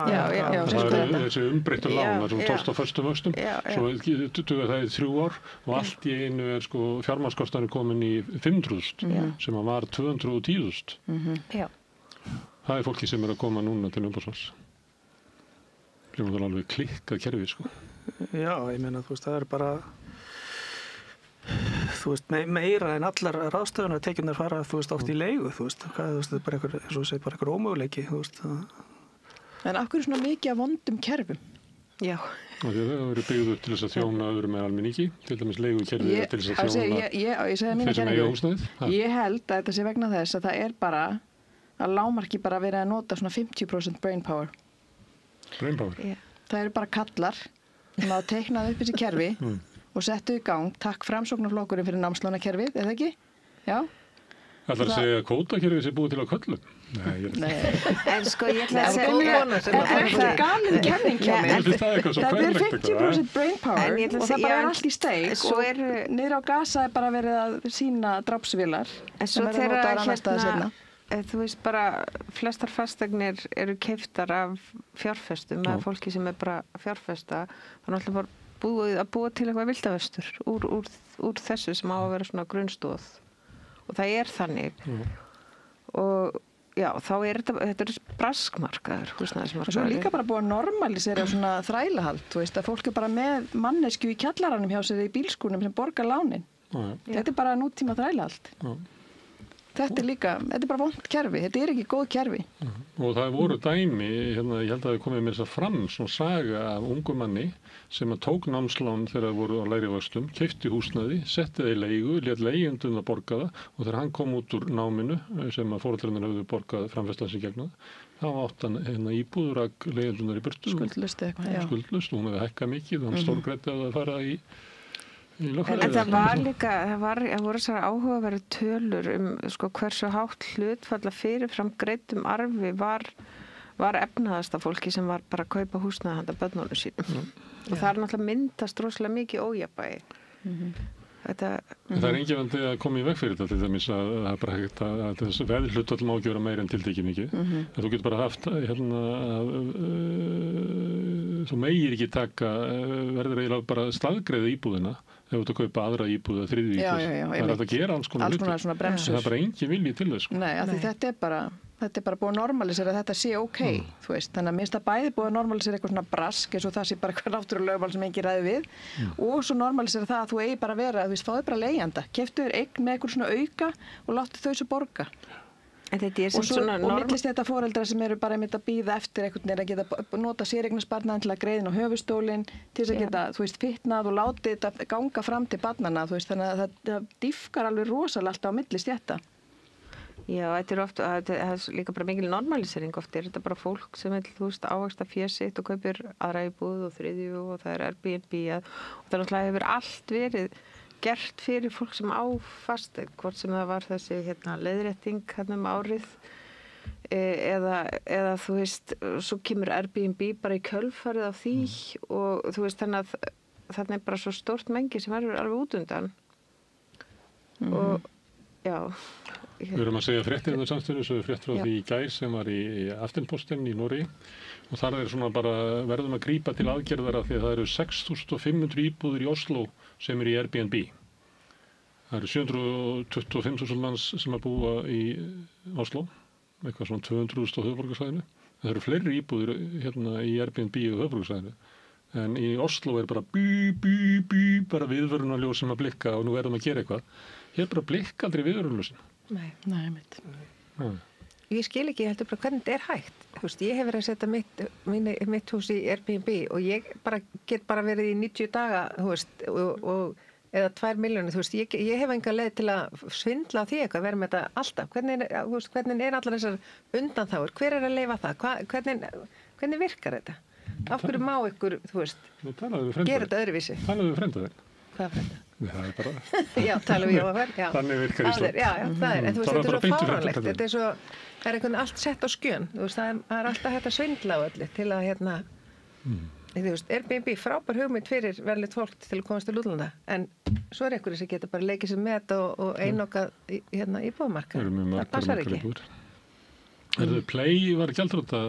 það er þessi umbreyttu lán sem tókst á föstu vöxtum, svo dugar það í 3 ár og allt í einu sko fjármagnskostnaður komin í 500.000 sem að var 210.000. Já. Það er fólki sem að koma núna til umboðsmanns. Það er alveg klikkað kerfi, sko. Já, ég meina, þú veist, það er bara, þú veist, meira en allar ráðstöfunartekjurnar fara, þú veist, oft í leigu, þú veist, það er bara einhver, eins og þú segir, bara einhver ómöguleiki, þú veist. En af hverju svona mikið af vondum kerfum? Já. Það hefur byggð upp til þess að þjóna öðrum með almenningi, til dæmis leigukerfi til þess að þjóna þeir sem eiga húsnæðið. Ég held að þetta sé vegna þess að það er bara að lágmarki bara verið að nota svona 50% brain power. Það eru bara kallar sem að teiknaði upp þessi kerfi og settu í gang, takk Framsóknarflokkurinn fyrir námslánakerfið, eða ekki? Já. Ætlar að segja að kvótakerfið sé búið til að köllum? Nei. En sko ég ætla að segja það er ekki galin kenning hjá mér. Það er 50% brain power og það bara er allt í steik og niður á Gaza er bara verið að sýna drápsvélar sem eru notaðar annars staðar seinna. Þú veist bara, flestar fasteignir eru keyptar af fjárfestum eða fólki sem er bara fjárfesta. Það er náttúrulega bara að búa til eitthvað vildavörstur úr þessu sem á að vera svona grunnstóð. Og það er þannig. Og já, þá er þetta braskmarkaður, húsnæðismarkaður. Svo er líka bara búið að normalisera svona þrælahald, þú veist, að fólk er bara með manneskju í kjallaranum hjá sér í bílskúnum sem borgar lánin. Þetta er bara nútíma þrælahald. Þetta er bara vont kerfi, þetta er ekki góð kerfi. Og það voru dæmi, ég held að það komið með þess að fram svona saga af ungum manni sem að tók námslán þegar það voru á lægri vöxtum, keypti húsnæði, setti það í leigu, lét leigjendum að borga það og þegar hann kom út úr náminu sem að foreldrarnir höfðu borgað framfærslan sem gegn það átt hann íbúð rak leigjendunar í burtu. Skuldlaust eitthvað, já. Skuldlaust og hún hefði hækkað mikið og hann stórgræddi að fara í En það var líka, það voru þessar áhugaverðu tölur sko, hversu hátt hlutfalla fyrirfram greiddum arfi var efnaðasta fólki sem var bara að kaupa húsnæði handa börnunum sínum. Og það er náttúrulega myndast rosalega mikið ójafnvægi. Það er engin vandi að koma í veg fyrir þetta til dæmis að það er bara hægt að þessu veðhlutfall má ekki vera meira en tiltekið mikið. Þú getur bara haft þú megir ekki taka verður eiginlega bara staðgreiða íbúðina ef þú ert að kaupa aðra íbúð eða þriðju íbúð. Það er hægt að gera alls konar svona bremsur. Það er bara engin vilji til þess. Nei, af því þetta er bara búið að normalisera að þetta sé ok, þú veist. Þannig að minnst að bæði búið að normalisera eitthvað svona brask eins og það sé bara eitthvað náttúrulögmál sem engin ræði við og svo normalisera það að þú eigi bara að vera, þú veist, fáðu bara leigjanda. Keyptu þér eign með eitthvað svona auka og láttu þau svo borga. Og millist þetta foreldra sem eru bara einmitt að bíða eftir einhvern veginn að geta nota séreignarsparnaðinn til að greiða á höfuðstólinn til þess að geta, þú veist, fitnað og látið þetta ganga fram til barnanna, þú veist, þannig að það dýfkar alveg rosalega alltaf á millist þetta. Já, þetta er ofta, það er líka bara mikil normalisering oft, þetta bara fólk sem vil, þú veist, ávaxta fé sitt og kaupir aðra íbúð og þriðju og það er Airbnb og það náttúrulega hefur allt verið gert fyrir fólk sem á fasteign, hvort sem það var þessi leiðrétting árið eða þú veist, svo kemur Airbnb bara í kjölfarið af því og þú veist, þannig að þarna er bara svo stórt mengi sem verður alveg út undan og já. Við erum að segja fréttir í þessu samstöðu, svo frétt frá því í gær sem var í Aftenposten í Noregi og þar er svona bara verðum að grípa til aðgerðara því að það eru 6.500 íbúðir í Oslo sem eru í Airbnb. Það eru 725.000 manns sem að búa í Oslo, eitthvað svona 200.000 á höfuðborgarsvæðinu. Það eru fleiri íbúðir í Airbnb á höfuðborgarsvæðinu. En í Oslo er bara bara viðvörunarljós sem að blikka og nú verðum að gera eitthvað. Hér er bara blikka aldrei viðvörunarljósin. Nei, mitt. Ég skil ekki, ég heldur bara hvernig þetta er hægt. Þú veist, ég hef verið að setja mitt hús í Airbnb og ég get bara verið í 90 daga, þú veist, eða 2 milljónir, þú veist, ég hef enga leið til að svindla á því eitthvað, vera með þetta alltaf. Hvernig er allar þessar undanþágur? Hver er að leyfa það? Hvernig virkar þetta? Af hverju má ykkur, þú veist, gera þetta öðruvísi? Talaðu við frændaðinn. Hvað frænda? Það er bara... Já, tala við Jóhann. Þannig virkar Ísland. Já, það er. En þú veist, þetta er svo fáránlegt. Þetta er svo, það er einhvern allt sett á skjön. Þú veist, það er alltaf hægt að svindla á öllu til að Airbnb frábær hugmynd fyrir verðlegt fólk til að komast til útlanda en svo einhverju sem geta bara leikið sér með þetta og einokað íbúðamarkað. Það passar ekki. Play var gjaldþrota,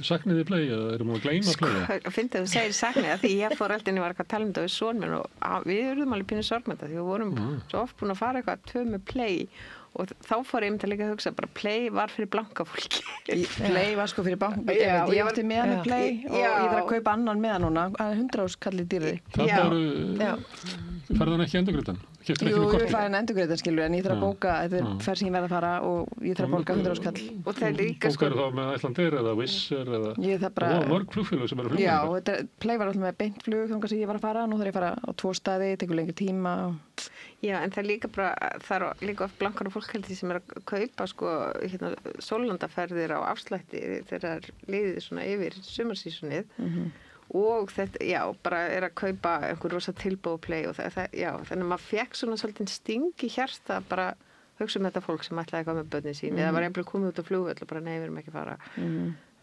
sakniði Play eða erum við að gleyma Play? Fyndið þú segir sakniði að því ég fór alltaf inn og var eitthvað að tala um þetta við son minn og við erum alveg pínu sorgmænta því við vorum svo oft búin að fara eitthvað tvö með Play og þá fór ég líka að hugsa bara Play var fyrir blanka fólki. Play var sko fyrir blanka. Ég átti með með Play og ég þarf að kaupa annan með núna. 100 kallið dýrði. Það ferðan ekki endurgreiðan? Jú, ég fæði endurgreiðan skilur en ég þarf að bóka, þetta er ferð sem ég verð að fara og ég þarf að borga 100 kall. Og það er líka sko... Bókar þá með Icelandair eða Wizz Air eða... Mörg flugfélög sem eru flugfélög. Já, Play var alltaf með beint flug þangað sem ég var að fara, nú þarf ég að fara á 2 staði, tekur lengri tíma. Já, en það er líka bara, það er líka oft blankar og fólkhaldi sem er að kaupa sko, sólandaferðir á afslætti þegar liðið svona yfir sumarsísunið og þetta, já, bara er að kaupa einhver rosa tilbúð Play og já, þannig að maður fekk svona svolítið sting í hjarta bara hugsa þetta fólk sem ætlaði eitthvað með börnin sín eða var einhverjum komið út á flugvöll og bara nei, við erum ekki að fara.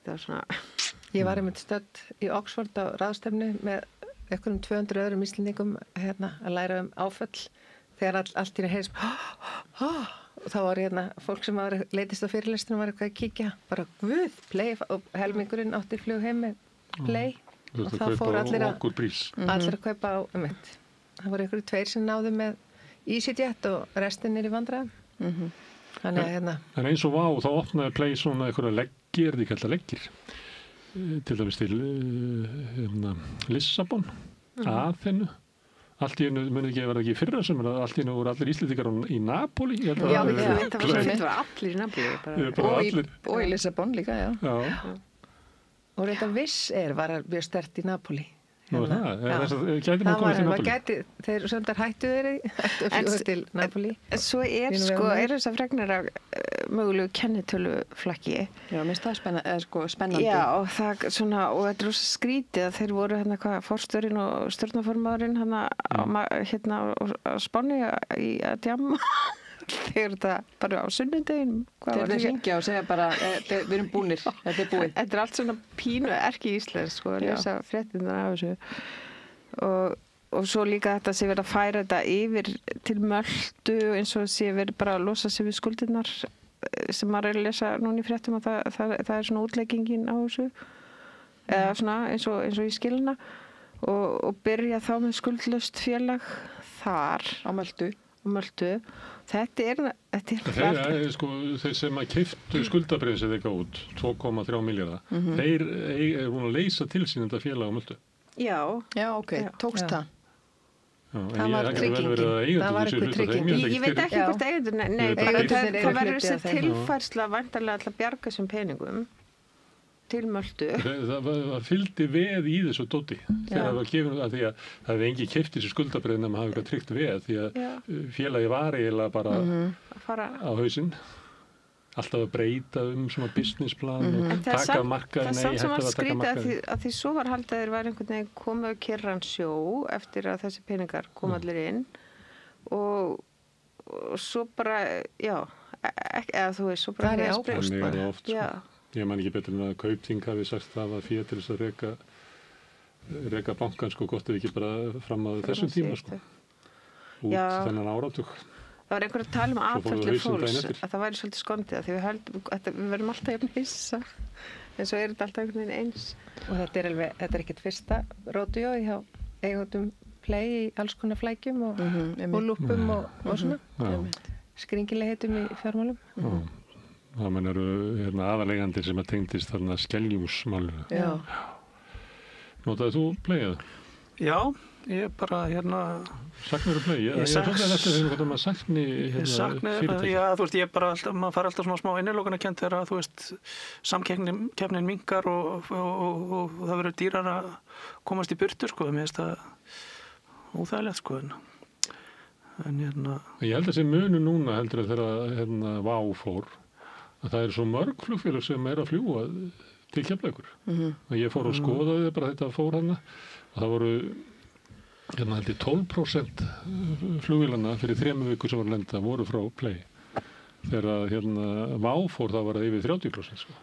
Það var svona... Ég var einmitt stödd í Oxford á ráðstefnu með einhverjum 200 öðrum íslendingum að læra áföll þegar allt í heyrðis og þá var fólk sem var leitist á fyrirlestunum var eitthvað að kíkja bara guð, Play og helmingurinn átti flug heim með Play og þá fór allir að kaupa á það voru einhverju 2 sem náðu með EasyJet og restin er í vandræðum þannig að en eins og þá opnaði Play svona einhverja leggir, því kallar leggir til dæmis til Lissabon Aþenu allt í einu muni ekki að vera ekki fyrra sem allt í einu voru allir Íslendingar í Napoli já, það var allir í Napoli og í Lissabon líka, já. Og þetta Wizz Air var mjög sterkt í Napoli. Nú er það? Gæti maður komið til Napoli? Þeir söndar hættu fljúga til Napoli. Svo er þess að fregnar af mögulegu kennitöluflakki. Já, mér finnst það spennandi. Já, og það svona, og þetta er rosa skrítið að þeir voru forstjórinn og stjórnarformaðurinn á Spáni að djamma. Þegar þetta bara á sunnudegin þegar þeir hringja og segja bara við erum búnir, þetta er búið þetta er allt svona pínu erki íslensk sko, að lesa fréttirnar af þessu og svo líka þetta sé verið að færa þetta yfir til Möltu eins og sé verið bara að losa sig við skuldirnar sem maður er að lesa núna í fréttum að það er svona útleggingin á þessu eða svona eins og í skilina og byrja þá með skuldlaust félag þar á Möltu Þetta er sko, þeir sem að keyptu skuldabréf sem þeir gáðu út 2,3 milljarða þeir eru búin að leysa til sín þetta félag á Möltu Já, ok, tókst það það var tryggingin það var eitthvað trygging ég veit ekki hvort eigendur það verður þessi tilfærsla væntanlega alltaf bjarga sem peningum til Möltu það fylgdi veð í þessu dóti þegar það var gefinu það því að það hefði engi keypt þessu skuldabréf nema hafa eitthvað tryggt veð því að félagi var eiginlega bara á hausinn alltaf að breyta svona businessplan og taka markaði það er samt sem að skrýta að því svo var haldið að þeir var einhvern veginn komið á kyrran sjó eftir að þessi peningar kom allir inn og svo bara eða þú veist svo bara það er ábúst bara oft ég man ekki betur en að Kaupþing hafi sagt það var fyrir til þess að reka bankan sko gott ef ekki bara fram að þessum tíma sko út þennan áratug það var einhver að tala atferli fólks að það væri svolítið skondið að því við verðum alltaf jafn hissa en svo er þetta alltaf einhvern veginn eins og þetta er ekkert fyrsta ródíó hjá eigendum Play í alls konar flækjum og lúppum og svona skringilegheitum í fjármálum það eru aðalegandir sem að tengdist þarna Skeljungsmálinu. Já. Notaði þú Playið? Já, ég bara Saknir Play? Ég svolítið eftir því að maður sakni fyrirtæki. Já, þú veist, maður fær alltaf smá innilokanakennd þegar þú veist, samkeppnin minnkar og það verður dýrar að komast í burtu, sko. Mér finnst það óþægilegt, sko. En Ég held að þessi munu núna heldur þegar Vá fór að það svo mörg flugfélög sem að fljúga til Keflavíkur og ég fór og skoðaði bara þetta fór hana og það voru held ég 12% flugvélana fyrir 3 vikur sem var lenda voru frá Play þegar Vá fór það var það yfir 30% sko.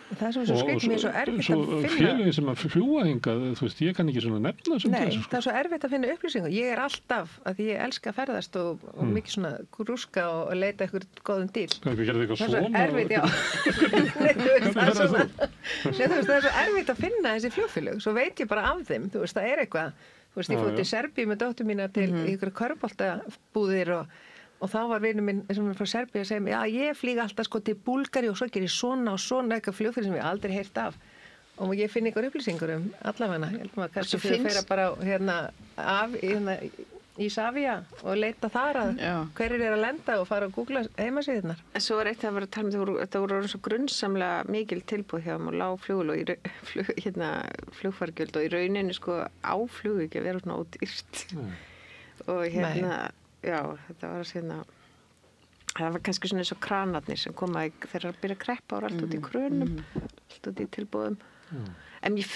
Það er svo skrýtið, mér er svo erfitt að finna. Félögin sem að fljúa hingað, þú veist, ég kann ekki svona nefna sem Nei, þessu. það er svo erfitt að finna upplýsingar. Ég er alltaf, að ég elska að ferðast og mikið svona grúska og leita ykkur góðum díl. Hvað gerði eitthvað Það er svo svona? erfitt, já. Það er svo erfitt að finna þessi flugfélög. Svo veit ég bara af þeim, þú veist, það er eitthvað. Þú veist, ég fór til Serbíu með dóttur mína til ykkur körfuboltabúðir og þá var vinur minn sem er frá Serbíu að segja mér, já, ég flýg alltaf sko til Búlgari og svo ger ég svona og svona eitthvað flugfélag sem ég aldrei heyrt af. Og ég finn ykkur upplýsingur allavega. Ég held maður kannski fyrir að fara bara Ísafía og leita þar að hverjir að lenda og fara að googla heimasíðurnar. En svo var eitt að vera að tala um þetta voru svo grunnsamlega mikil tilbúð hjá þeim og lág flugul og flugfargjöld og í rauninni sko áflug ekki að vera svona ódýrt. Og já, þetta var það var kannski svona eins og kranarnir sem koma þegar að byrja að kreppa og allt út í krönum, allt út í tilbúðum. En ég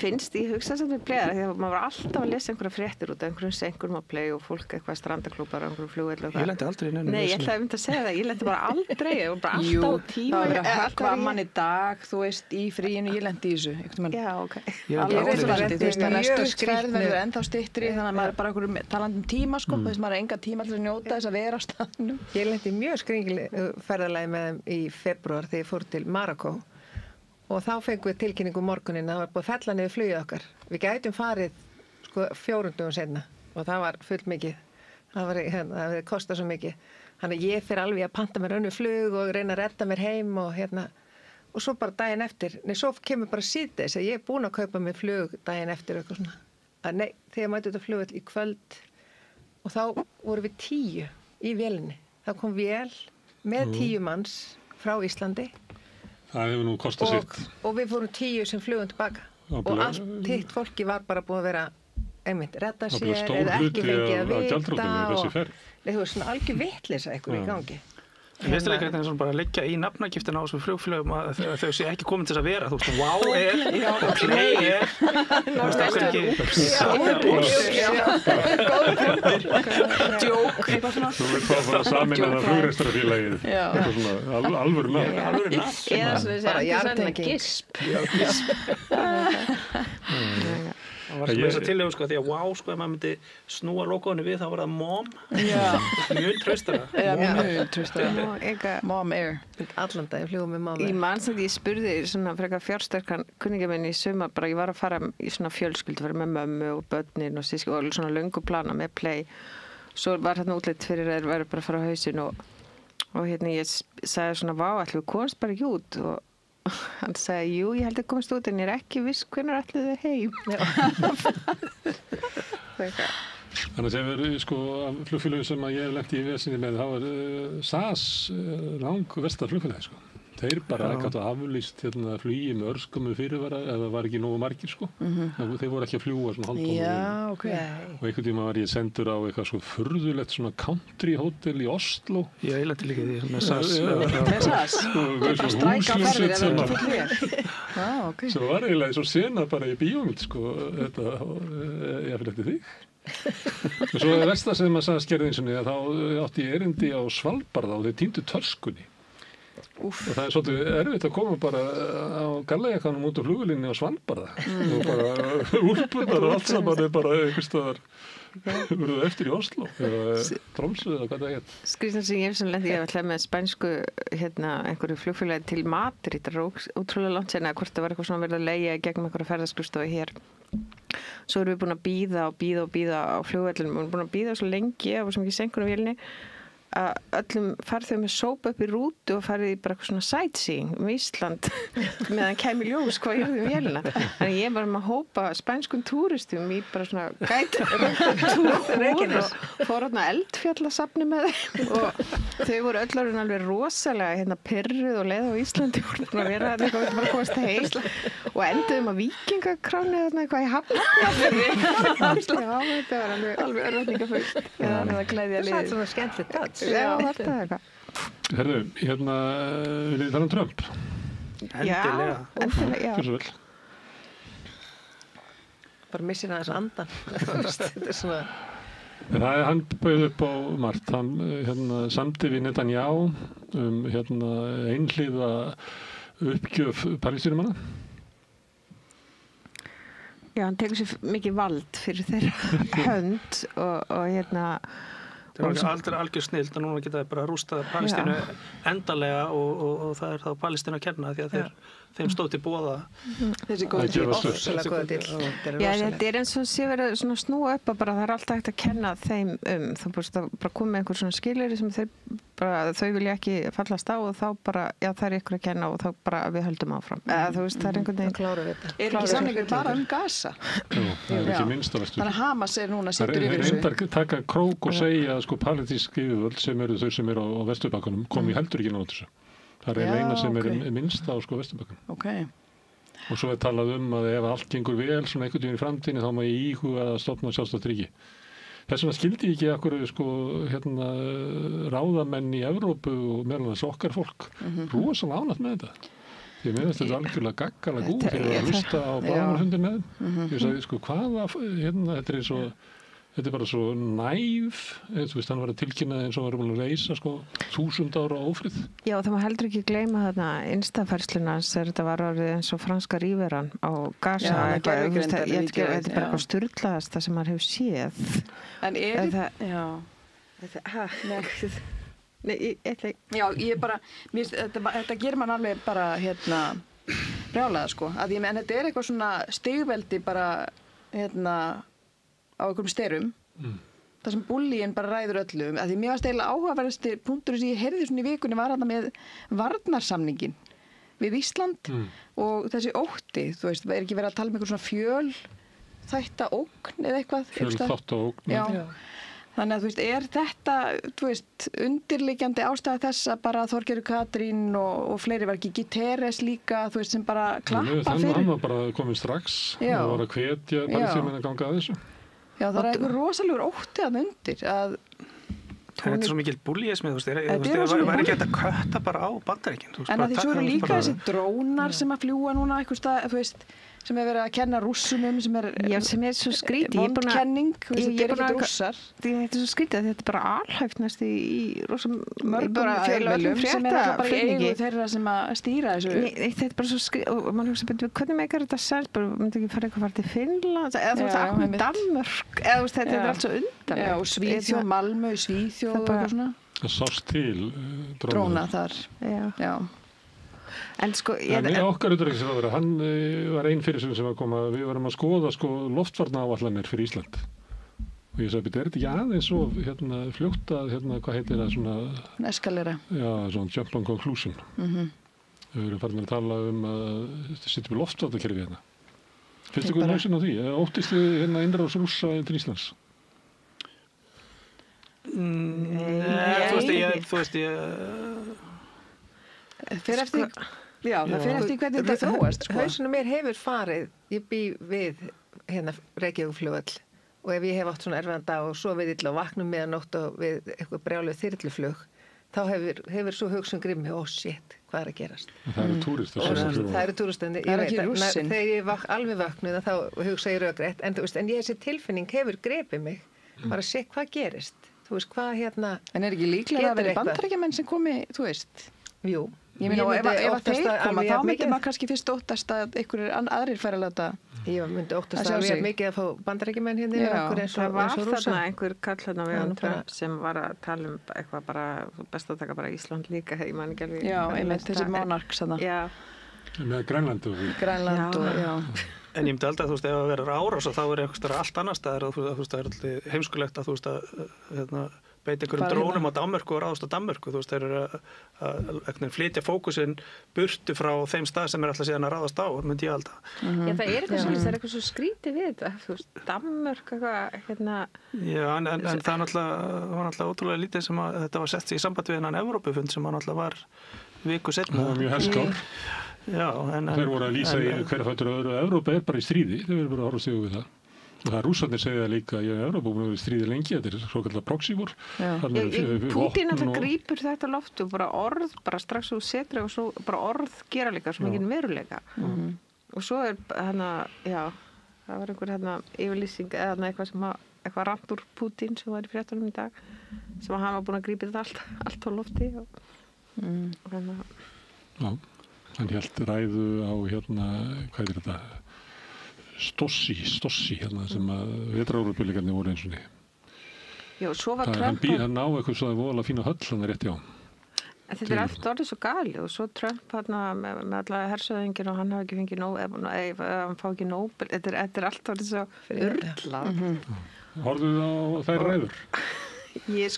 hugsa samt með pleiðar því að maður var alltaf að lesa einhverja fréttir út af einhverjum sengurum á play og fólk eitthvað strandaklúpar á einhverjum flugvelli og það. Ég lendi aldrei í neinu. Nei, ég ætlaði að segja það, ég lendi bara aldrei, ég var bara alltaf á tíma. Það var verið að höggva mann í dag, þú veist, í fríinu, ég lendi í þessu. Já, ok. Alveg ótrúlega, þú veist, það lesturskverð verður ennþá styttri, þannig að maður er bara einhverjum talandi tíma, sko, þess að maður er enga tíma til að njóta þess að vera á staðnum. Ég lendi mjög skringileg ferðalagi með þeim í febrúar þegar ég fór til Marokkó. Og þá fengum við tilkynningu morguninn að það var búið að fella niður flugið okkar. Við gætum farið sko 4 dögum seinna og það var fullt mikið. Það kostað svo mikið. Þannig að ég fyrir alveg að panta mér önnur flug og reyna að redda mér heim og svo bara daginn eftir. Nei, svo kemur bara síðdegis að ég er búin að kaupa mér flug daginn eftir eitthvað svona. Nei, þegar mætti þetta flugvöll í kvöld og þá vorum við 10 í vélinni. Það kom vél með 10 manns frá Íslandi. Það hefur nú kostað sitt. Og við fórum 10 sem flugum tilbaka. Og allt hitt fólki var bara búið að vera redda sér eða ekki fengið að vita. Nei, þú veist, svona algjör vitleysa eitthvað í gangi. Mér finnst það líka eitthvað bara að liggja í nafnagiftina á þessum flugfélögum að þau sé ekki komin til þess að vera. Þú veist, Wow er og Play er. Þú veist, það er ekki Djók, eitthvað svona. Þú vilt fá að sameina það flugrekstrafélagið. Eitthvað svona alvöru nafn. Eða svona þessi gisp. Það var sko þess að tilhefum sko því að Wow sko ef maður myndi snúa logoinu við þá var það Mom. Mjög traustara. Já, mjög traustara. Mom Air. Allan dag ég flugum með Mom Air. Í mannsandi ég spurði svona frekar fjársterkan kunningja minn í sumar bara ég var að fara í svona fjölskyldu fara með mömmu og börnin og síski og svona löngu plana með Play. Svo var hérna útleitt fyrir að þeir væru bara að fara á hausinn og hérna ég sagði svona Vá, ætlum við komast bara ekki út og hann sagði, jú, ég held að komast út en ég er ekki viss hvenær ætluð þið heim. Þannig að þegar sko flugfélögum sem að ég hef lent í vesinni með þá er SAS versta flugfélagi sko. Þeir bara gátu aflýst flugi með örskömmu fyrirvara eða var ekki nógu margir sko. Þeir voru ekki að fljúga svona hálftómum. Já, ok. Og einhvern tíma var ég sendur á eitthvað svo furðulegt svona country hotel í Oslo. Já, ég lendi líka í því með SAS. Með SAS? Bara stræka ferðir eða ekki full vél. Já, ok. Svo var eiginlega svo sena bara í bíómynd sko. Ég fyrir eftir þig. Og svo er versta sem að SAS gerði eins og niður þá átti ég erindi á Svalbarða og þeir týndu töskunni. Og það er svolítið erfitt að koma bara á gallegakanum út á flugvélinni á Svalbarða og bara úlpunar og allt saman er bara einhvers staðar verið eftir í Oslo eða Tromsø eða hvað það heit. Skrýstan sem ég sem lendi ég ætlaði með spænsku einhverju flugfélagi til Madrid það er ótrúlega langt sena hvort það var eitthvað svona verið að leigja gegnum einhverja ferðaskrifstofu hér. Svo erum við búin að bíða á flugvellinum og við erum búin að bíða svo lengi það var sem ekki sengur á vélinni að öllum farþegum með sópa upp í rútu og farið í bara eitthvað svona sightseeing Ísland meðan kæmi ljós hvað ég við vélina. Þannig ég var með að hópa spænskum túristum í bara svona gætúr og fór hérna eldfjallasafni með þeim og þau voru öll orðin alveg rosalega pirruð og leið á Íslandi voru búin að vera eitthvað við bara komast heil og enduðum að vikingakráni eitthvað í Hafnarfirði. Já, þetta var alveg örvæntingafullt. Það var gleðja liðið. Það er svona skemmtilegt gott. Já, þetta er eitthvað. Herðu, viljið þið tala um Trump? Endilega. Já. Gjörðu svo vel. Bara missir aðeins andan. Þetta er svona... Hann bauð upp á margt. Hann samdi við Netanyahu einhliða uppgjöf palestínumanna? Já, hann tekur sér mikið vald fyrir þeirra hönd og Það er aldrei algjör snilt að núna geta bara rústað Palestínu endalega og það er þá Palestínu að kenna því að þeim stóð til boða. Þessi góða til. Ótrúlega góða til. Já, þetta er eins og sé verið svona snúa upp að bara það er alltaf hægt að kenna þeim þú veist að bara koma með einhver svona skilyrði sem þau vilja ekki fallast á og þá bara, já það er ykkur að kenna og þá bara við höldum áfram. Þú veist, það er einhvern veginn. Klára við þetta. Er ekki samningur bara Gaza? Jú, það er ekki minnst að Þannig að Hamas núna sittur yfir þessu. Það reyndar taka krók og segja að palestísk yfirvöld sem eru þau sem eru á Vesturbakkanum komi heldur ekki nátt þessu. Það er eina sem er minnst á Vesturbakkanum. Okay. Og svo er talað að ef allt gengur vel svona einhvern veginn í framtíðinni þá má ég íhuga að stofna sjálfstætt ríki. Þess vegna skildi ég ekki ráðamenn í Evrópu og meðal þess okkar fólk rosalega ánægt með þetta. Ég meðast þetta algjörlega gaggalega góð þegar ég var að hlusta á blaðamannafundinn með þeim. Ég sagði hvaða, þetta er bara svo næf, þú veist, hann var að tilkynna eins og var að reisa 1000 ára ófrið. Já, það má heldur ekki gleyma þarna innstafærsluna þegar þetta var orðið eins og franska ríveran á Gaza. Þetta er bara eitthvað sturlaðasta sem maður hefur séð. En þetta gerir mann alveg bara brjálaða en þetta er eitthvað svona stigveldi bara á einhverjum styrum það sem bullíinn bara ræður öllum að því mér varst eiginlega áhugaverðasti punktur sem ég heyrði svona í vikunni var þarna með varnarsamningin við Ísland og þessi ótti, þú veist, það er ekki verið að tala um einhver svona fjölþætta ógn eða eitthvað fjölþátta ógn Já. Þannig að þú veist, er þetta undirliggjandi ástæða þess að bara Þorgerður Katrín og fleiri var ekki Guterres líka, þú veist, sem bara klappa fyrir hann var bara komin strax og var að hvetja palestínumenn að ganga að þessu Já, það er eitthvað rosalegur ótti að undir að þetta er svo mikil búlíismi, þú veist, það var ekki að kötta bara á Bandaríkin En að því svo eru líka þessi drónar sem að fljúa núna eitthvað stað, þú veist sem er verið að kenna rússunum sem er svo skrítið vondkenning, þetta er ekki rússar þetta er svo skrítið að þetta er bara alhæft næst í mörgum fjölmiðlum sem er ekki bara í eigu þeirra sem að stýra þessu þetta er bara svo skrítið og mann hugsa hvernig meikar þetta selv, bara myndi ekki fara eitthvað til Finnland eða þú veist, akkur Danmörk eða þetta er allt svo undarlegt og Svíþjóð, Malmö, Svíþjóð og eitthvað svona það sást til dróna þar já En okkar utanríkisráðherra, hann var einn fyrirsögn sem að koma, við varum að skoða loftvarnaáætlanir fyrir Ísland og ég sagði, er þetta ekki aðeins svo fljótt að, hvað heitir það svona eskalera já, svona jump on conclusion við erum farin að tala að setja við loftvarnakerfi finnst ykkur náttúrulega á því, óttist þið innrás Rússa til Íslands? Þú veist ég fyrir eftir það fyrir eftir hvernig þetta þróast Hausinu mér hefur farið, ég bý við Reykjavíkurflugvöll og ef ég hef átt svona erfiðan dag og svo við illa og vaknum meðanótt og við eitthvað brjáluð þyrluflug þá hefur svo hugsun grimmi, shit, hvað er að gerast það eru túristar það eru túristar þegar ég alveg vaknuð þá hugsa ég rökrétt en ég þessi tilfinning hefur grepið mig bara sé hvað gerist þú veist hvað en er ekki líklega að vera Bandaríkjamenn sem komi, þú veist jú Ég meina, ef þeir koma, þá myndi maður kannski fyrst óttast að einhverjir aðrir færa að láta Ég myndi óttast að við mikið að fá bandarækjumenn hérna það var þarna einhver kall hérna við hann sem var að tala um eitthvað bara best að taka bara Ísland líka ég man ekki alveg Já, einmitt þessi monarks með Grænland og En ég myndi aldrei að þú veist, ef það verður árás þá er eitthvað allt annar staðar og þú veist, það er heimskulegt að þú veist að beita einhverjum drónum á Danmörku og ráðast á Danmörku, þú veist, þeir eru að flytja fókusinn burtu frá þeim stað sem er alltaf síðan að ráðast á, myndi ég alltaf. Já, það er eitthvað svolítið, það er eitthvað svo skrítið við þetta, þú veist, Danmörk, eitthvað, Já, en það var náttúrulega ótrúlega lítið sem að þetta var sett sig í samband við hennan Evrópufund sem náttúrulega var viku seinna. Það var mjög herskár. Já, þeir voru að lýsa í hverja fættur öðru að Evrópa er bara í stríði, þeir verður bara að horfa sig við það. Og það rússarnir segja líka að Evrópa búin að vera í stríði lengi, þetta er svo kallar proxy-vor. Putin alltaf grípur þetta loftu og bara orð, bara strax úr setri og svo bara orð gera líka svo mikið veruleika. Og svo er já, það var einhver yfirlýsing eða eitthvað rant úr Putin sem var í fréttunum í dag sem hann var búin að grípa þetta allt á lofti. Já. Hann hélt ræðu á hvað þetta? Stossi sem að vetrarólympíuleikarnir voru eins og niður. Já, svo var Hann Trump... ná eitthvað svo voðalega fína höll, hann rétt hjá. En þetta allt orðið svo gali og svo Trump með alla hersöðingin og hann hafi ekki fengið hann fá ekki Nóbel. Þetta allt orðið svo urlað. Horfðu á þær ræður? Ég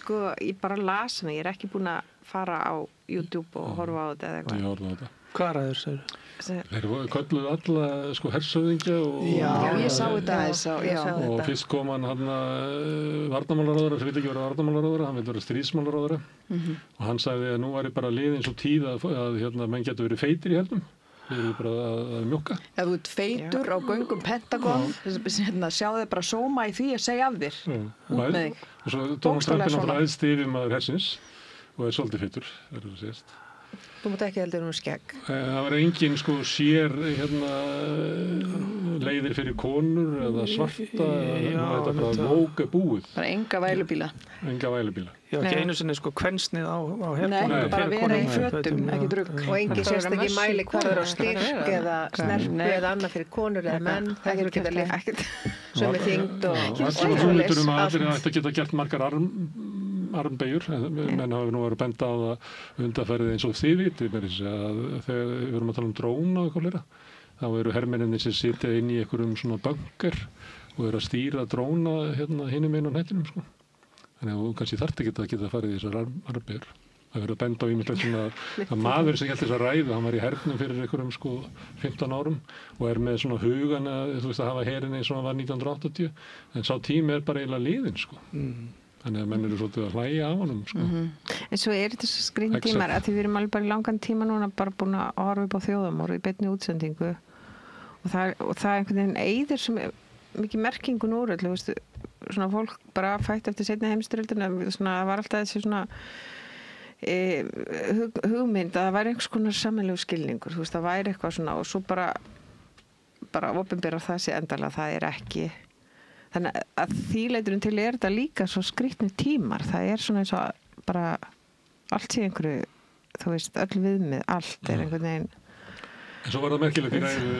bara las hana, ég ekki búin að fara á YouTube og horfa á þetta eða eitthvað. Ég horfði á þetta. Hvað ræður segir? Þeir kölluðu alla hersöðingja og... Já, ég sá þetta aðeins. Og fyrst kom hann varnarmálaráðara, sem vil ekki vera varnarmálaráðara, hann vil vera stríðsmálaráðara. Og hann sagði að nú væri bara liðin svo tíð að menn getur verið feitir í hernum. Þeir eru bara að mjólka. Ef þú ert feitur á göngum Pentagon, sjáðu bara sóma í því að segja af þér. Út með þig. Og svo Donald Trump náttúrulega æðst yfirmaður hersins og svolítið feitur, verður að segjast. Þú mátt ekki heldur skegg. Það var engin sér leiðir fyrir konur eða svarta, þetta bara móka búið. Bara enga vælubíla. Já, ekki einu sinni kvensnið á Nei, bara vera í fötum, ekki drugg. Og engin sérstakki mæli hvaður á styrk eða snerpu eða annað fyrir konur eða menn. Það getur geta líkt sem er þyngd og... Það var hugmyndur að allir ætti að geta gert margar armbeigur, menn hafa nú verið að benda á það undanfærið eins og þið vitið með þess að þegar við verum að tala dróna og eitthvað lera, þá eru hermenninni sem sitja inn í einhverjum svona bunker og eru að stýra dróna hinum einu á nættinum þannig að þú kannski þarft ekki að geta farið í þessar armbeigur. Það verið að benda á ímyndilegt svona að maður sem hélt þess að ræðu, hann var í hernum fyrir einhverjum 15 árum og er með svona hugan að hafa herinn eins og hann var 1980 en sá tími bara eiginlega liðinn Þannig að menn eru svolítið að hlæja af honum. En svo þetta svo skrýn tímar að við erum alveg bara í langan tíma núna bara búin að horfa upp á þjóðamorð í beinni útsendingu og það einhvern veginn eyðir sem mikið merkingun úr öllu, svona fólk bara fætt eftir seinni heimsstyrjöldina, það var alltaf þessi svona hugmynd að það væri einhvers konar sameiginlegur skilningur, það væri eitthvað svona og svo bara opinberar það sé endalega, það ekki. Þannig að því leiturum til þetta líka svo skrýtnir tímar. Það svona eins og bara allt sé einhverju, öll viðmið, allt einhvern veginn. En svo var það merkilegt í ræðu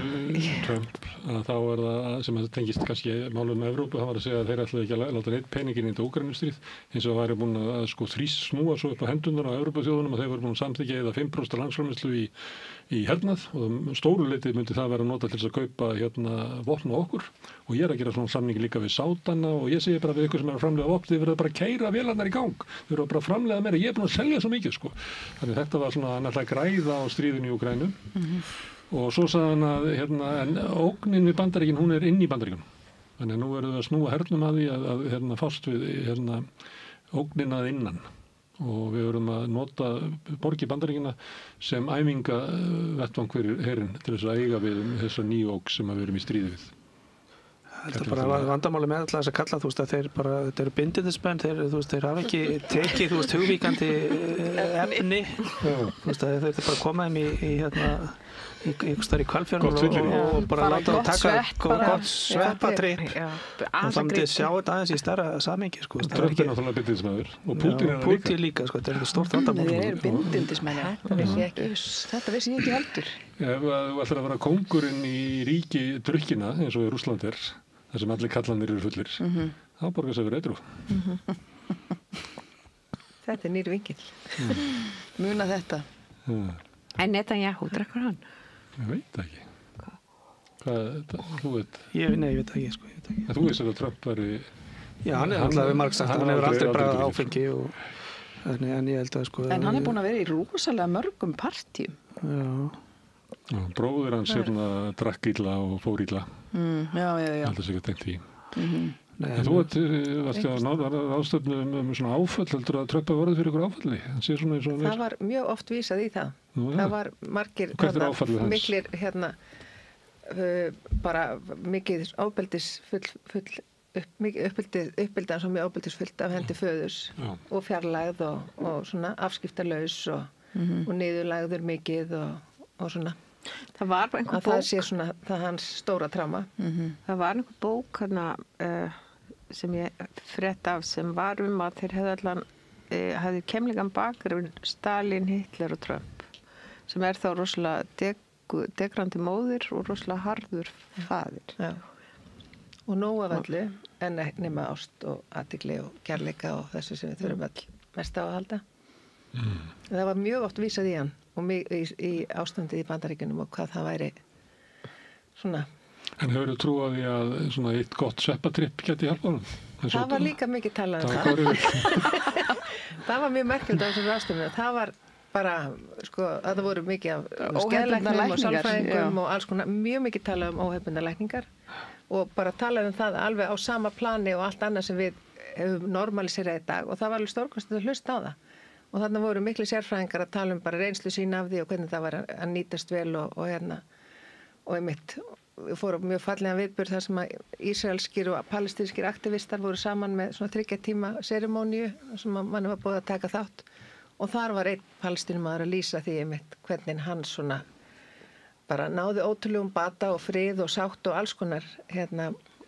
Trump að þá það sem tengist kannski málum með Evrópu, hann var að segja að þeir ætlaði ekki að láta neitt peningin í þetta Úkraínustríð eins og það væri búin að snúa svo upp á hendunar á Evrópuþjóðunum og þeir voru búin að samþykkja eða 5% landsframleiðslu í hernað og stóru leitið myndi það vera notað til þess að kaupa vopn á okkur og ég að gera svona samningi líka við Sátana og ég segi bara við ykkur sem að framleiða vopn, þið verða bara að keyra vélarnar í gang, þið verða bara að framleiða meira, ég búin að selja svo mikið Þannig þetta var svona hann ætlaði að græða á stríðinu í Úkraínu og svo sagði hann að en ógnin við Bandaríkin, hún inn í Bandaríkjunum. Þannig að nú verðum við að snúa hernum að því að fást við ógnin að innan og við verðum að nota borgi Bandaríkina sem æfingavettvang fyrir herinn til þess að eiga við þessa nýju ógn sem við erum í stríði við. Þetta bara vandamáli með alltaf þess að kalla að þetta eru bindindismenn, þeir hafa ekki tekið hugvíkandi efni, þeir bara koma þeim einhvers þar í Hvalfjörðum og bara láta það taka gott sveppatripp og það myndi sjá þetta aðeins í stærra samhengi. Trump náttúrulega bindindismennur og Putin líka, þetta er stórt vandamál. Þeir eru bindindismenn, þetta vissi ég ekki heldur. Ef þú ætlar að vera kóngurinn í ríki drukkina eins og í Rússland þar sem allir kallanir eru fullir, þá borgar sig fyrir edrú. Þetta nýr vingil. Muna þetta. En Netanyahu, drekkur hann? Ég veit ekki. Hvað, þú veit? Nei, ég veit ekki. Þú veist að Trump væri... Já, hann alltaf við margsagt, hann hefur aldrei bragðað áfengi en ég held að En hann búin að vera í rosalega mörgum partíum. Já. Bróðir hans drakk illa og fór illa. Já. Alltaf sér ekki tengt því. En þú varst að ráðstöfnu svona áföll, heldur að Trump voruð fyrir ykkur áfalli? Það var mjög oft vísað í það. Það var margir miklir bara mikið uppeldan svo mjög ábeldisfullt af hendi föðurs og fjarlægð og svona afskiptalaus og niðurlægður mikið og svona. Það var einhver bók. Það sé svona það hans stóra trauma. Það var einhver bók sem ég frétt af sem var að þeir hefðu kemlegan bakgrunn Stalin, Hitler og Trump. sem þá rosalega degrandi móðir og rosalega harður faðir. Já. Og nóg af öllu, en nema ást og athygli og kærleika og þessu sem við þurfum all mest á að halda. Það var mjög oft vísað í hann og í ástandið í Bandaríkjunum og hvað það væri svona. En hefurðu trú á því að svona eitt gott sveppatripp geti hjálpað honum? Það var líka mikið talað það. Það var mjög merkilegt á þessum ráðstöfum. Það var bara, sko, það voru mikið af skeðlæknum og sálfræðingum og alls konar, mjög mikið talað óhefbundnar lækningar og bara talað það alveg á sama plani og allt annað sem við hefum normaliserað í dag og það var alveg stórkostið að hlusta á það. Og þarna voru miklu sérfræðingar að tala bara reynslu sín af því og hvernig það var að nýtast vel og einmitt við fórum mjög fallega viðburð þar sem að ísraelskir og palestínskir aktivistar voru saman með svona 3 tíma serimóníu sem að manni var búið að taka þátt og þar var einn palestínumaður að lýsa því einmitt hvernig hann svona bara náði ótrúlegum bata og frið og sátt og alls konar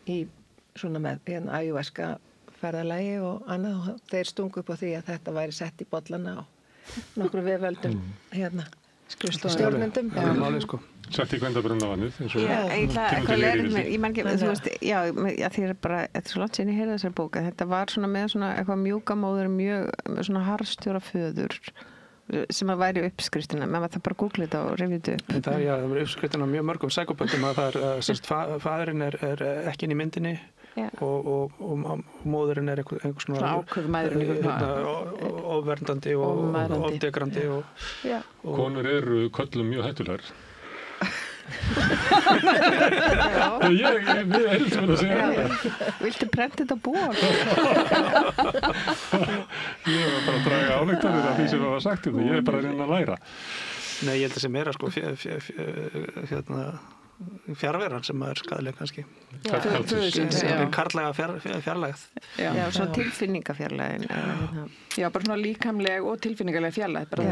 í svona með ayahuasca ferðalagi og annað og þeir stungu upp á því að þetta væri sett í bollana og nokkru veföldum skrifstofustjórnendum. Sko. Sett í Gvendabrunnavanið eins og eitthvað lærið mér, ég man ekki, þú veist, já, því bara, þetta er svo langt síðan ég heyrði þessari bók, þetta var svona með svona eitthvað mjúkamóður, mjög svona harðstjóra föður sem að væri uppskriftina, menn það bara googlið þetta og rifið þetta upp. Það er uppskriftina mjög mörgum psykopöndum að það er, faðurinn er ekki inn í myndinni og móðurinn er einhver svona ákveðmæðurinn ofverndandi og ofdegrandi og konur eru köllum mjög hættulegar. Ég erum sem að segja það. Viltu prenta þetta bók? Ég var bara að draga álektanir af því sem það var sagt ég er bara að reyna að læra. Nei, ég held að sem er sko fjarveran sem er skaðleg kannski. Karlæga fjarlægð. Já, svo tilfinningafjarlægin. Já, bara svona líkamleg og tilfinningaleg fjarlægð, bara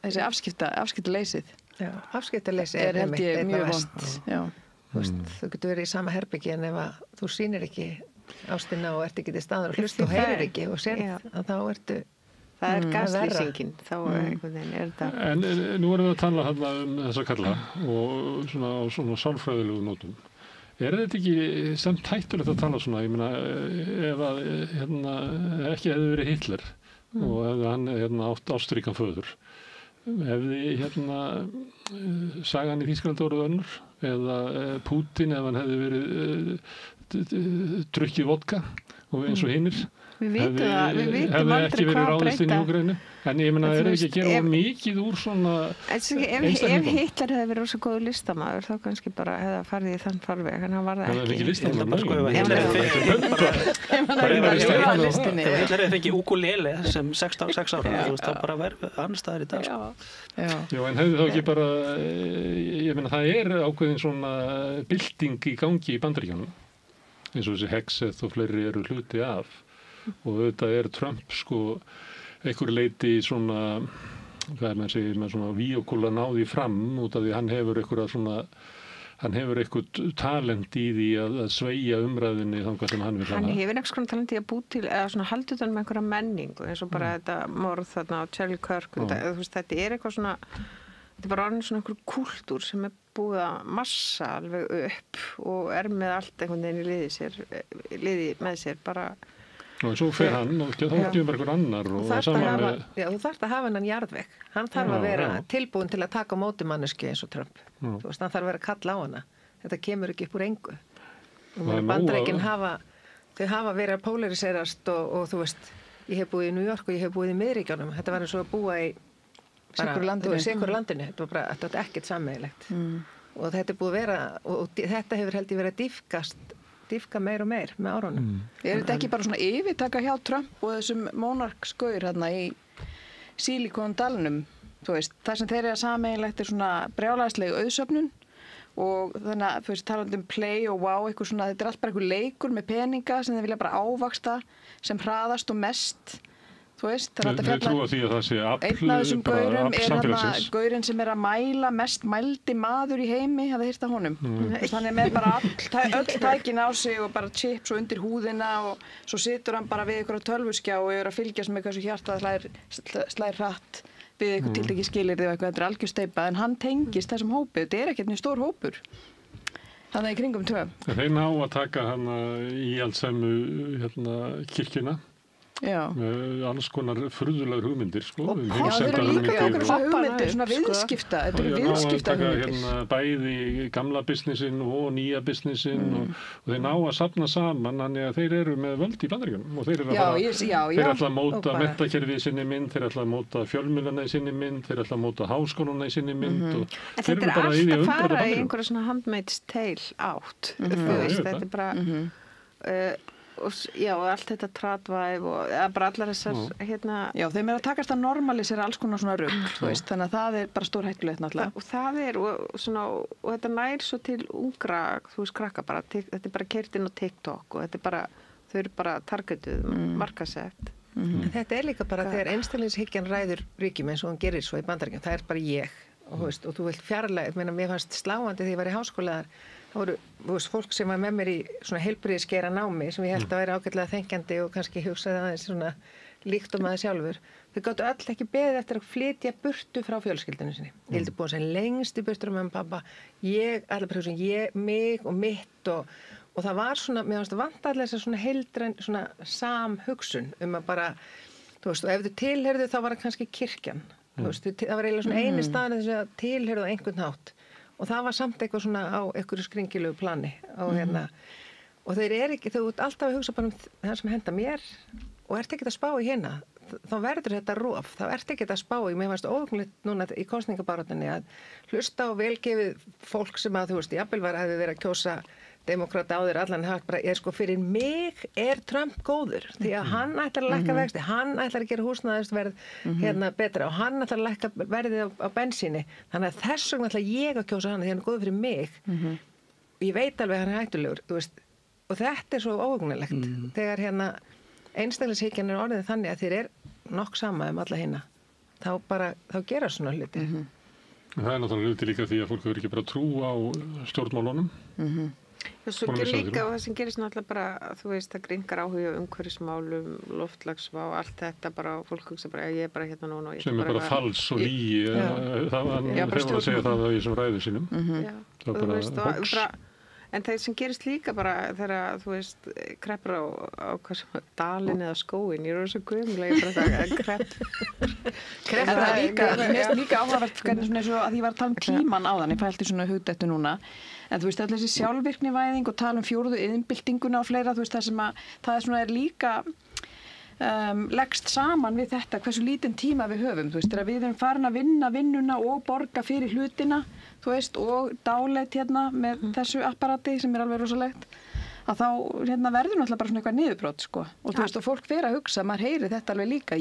þessi afskiptaleysið. Já, afskiptaleysi er held ég mjög vond. Já. Þú getur verið í sama herbergi en ef að þú sýnir ekki ástina og ert ekki til staðar og hlusta og heyrir ekki og sér að þá ertu það er gaslýsingin, þá einhvern veginn er þetta. En nú erum við að tala þessa kalla og svona á svona sálfræðilegu nótum. Er þetta ekki samt hættulegt að tala svona? Ég meina, ef að ekki hefði verið Hitler og hefði hann átt ástríkan föður, hefði sagan í Þýskalandi orðið önnur eða Pútín ef hann hefði verið drukkið vodka og eins og hinnir. Við vitum aldrei hvað að breyta. En ég meina, er ekki að gera mikið úr svona Ef Hitler hefði verið rosa góður listamaður þá kannski bara hefði að farið í þann farveg en hann var það ekki. Ekki listamaður. Ef Hitler hefði fengið ukulele sem 6 ára, það bara verið annar staðar í dag. Já, en hefði þá ekki bara ég meina, það er ákveðin svona bylting í gangi í Bandaríkjunum eins og þessi Hexeth og fleiri eru hluti af og þetta er Trump sko einhver leiti svona hvað maður segir með svona víokúla náði fram út af því hann hefur eitthvað talent í því að sveigja umræðinni þangað sem hann vil hana. Hann hefur einhvers konar talent í að búa til eða svona halda utan með einhverja menningu eins og bara þetta morð þarna á Charlie Kirk þetta er eitthvað svona þetta er bara annars svona einhver kúltúr sem er búið að massa alveg upp og er með allt einhvern veginn í liði með sér bara og svo fer hann og þá kemur einhver annar og það saman með þú þarft að hafa hann jarðveg hann þarf að vera tilbúin til að taka á móti manneski eins og Trump þú veist, hann þarf að vera að kalla á hana þetta kemur ekki upp úr engu Bandaríkin þau hafa verið að polariserast og þú veist, ég hef búið í New York og ég hef búið í Miðríkjunum þetta var eins og að búa í sikkur landinu þetta var ekkert sameiginlegt og þetta er búið að vera og þetta hefur held ég verið að dýfka meir og meir með árunum. Er þetta ekki bara svona yfirtaka hjá Trump og þessum monarkskauður hérna í Silikondalnum, þú veist, það sem þeir eru að sameiginlegt er svona brjálæðisleg auðsöfnun og þannig að þú veist, talandi play og wow, eitthvað svona, þetta er allt bara eitthvað leikur með peninga sem þeir vilja bara ávaksta sem hraðast og mest, þú veist, það er að fjalla trúa því að það sé einn af þessum gaurum er hann gaurinn sem er að mæla mest mældi maður í heimi, hafði heyrt af honum þannig með bara öll tækin á sig og bara chips og undir húðina og svo situr hann bara við ykkur á tölvuskjá og er að fylgjast með hversu hjartað slær hratt við eitthvað tiltekið skilyrði og eitthvað, þetta algjör steypa, en hann tengist þessum hópi, þetta ekkert mjög stór hópur. Þannig í kringum 2. Þeir ná að taka hana í allsemu kirkjuna. Já. Alls konar furðulegar hugmyndir, sko. Já, þeir eru líka okkur svona hugmyndir, svona viðskipta, þetta eru viðskipta hugmyndir. Bæði gamla businessin og nýja businessin og þeir ná að safna saman, þannig að þeir eru með völd í Bandaríkjunum og þeir eru þeir ætla að móta menntakerfið í sinni mynd, þeir ætla að móta fjölmiðlana í sinni mynd, þeir ætla að móta háskólana í sinni mynd og þeir eru bara í því að fara í einhverja svona handmaid's tale átt, þetta er bara og allt þetta tradvæf og bara allar þessar Já, þeim að takast að normalisera alls konar svona rugl, þú veist, þannig að það er bara stór hættulegt náttúrulega. Og það er og þetta nær svo til ungra, þú veist, krakka bara, þetta er bara keyrt inn á TikTok og þetta er bara, þau eru bara targetuð, markasett. Þetta er líka bara þegar einstaklingshyggjan ræður ríkjum eins og hún gerir svo í Bandaríkjunum, það er bara ég og þú vilt fjarlæga, mér fannst sláandi þegar ég var í háskólaðar. Það voru fólk sem var með mér í svona heilbrigðiskeira námi sem ég held að vera ágætlega þengjandi og kannski hugsaði aðeins svona líkt maður sjálfur. Þau gátu öll ekki beðið eftir að flytja burtu frá fjölskyldinu sinni. Ég heldur búin sem lengst í burtu með pappa. Mig og mitt og það var svona, mér fannst að vanta allir þess að svona heildræn, svona samhugsun að bara, þú veist, og ef þau tilheyrðu þá var það kannski kirkjan. Þú veist, það var eiginlega svona eini staðan þess að tilheyrðu á einhvern hátt. Og það var samt eitthvað svona á einhverju skringilegu plani og þeir ekki, þau ert alltaf að hugsa bara það sem henda mér og ert ekki að spá í hérna, þá verður þetta rof, þá ert ekki að spá í, mér fannst óhugnlegt núna í kosningabaráttunni að hlusta á velgefið fólk sem að, þú veist, jafnvel hefði verið að kjósa demókrata á þér allan hægt bara, fyrir mig er Trump góður því að hann ætlar að lækka vexti, hann ætlar að gera húsnæðisverð betra og hann ætlar að lækka verðið á bensíni þannig að þess vegna ætla ég að kjósa hann því hann er góður fyrir mig og ég veit alveg að hann er hættulegur, þú veist og þetta er svo óhugnilegt þegar einstaklingshyggjan er orðið þannig að þér er nokk sama alla hina þá gera svona hluti Það er náttúrulega hluti líka því að fólk hefur ekki bara trú á stjórnmálunum Svo líka og það sem gerist náttúrulega bara, þú veist, það gringar áhuga umhverfismálum, loftslagsvá, allt þetta bara, fólk hugsa bara, ég er bara hérna núna og ég sem er bara fals og lygi hann hefur að segja það í þessum ræðu sínum það er bara hóks En það sem gerist líka bara þegar, þú veist, kreppur á hvað sem dalinn eða skóin, ég er svo gömlega, ég bara kreppur það líka, mér finnst líka áhugavert hvernig svona eins og að ég var að tala um tíman áðan, ég fælti svona hugdettu núna, en þú veist, allir þessi sjálfvirknivæðing og tala um 4. iðnbyltinguna og fleira, þú veist, það sem að, það er svona líka leggst saman við þetta, hversu lítinn tíma við höfum, þú veist, þegar við erum farin að vinna vinnuna og borga fyrir hlutina, þú veist, og dáleit hérna með þessu apparati sem er alveg rosalegt, að þá hérna verður náttúrulega bara svona eitthvað niðurbrot, sko, og þú veist, og fólk fer að hugsa, maður heyri þetta alveg líka,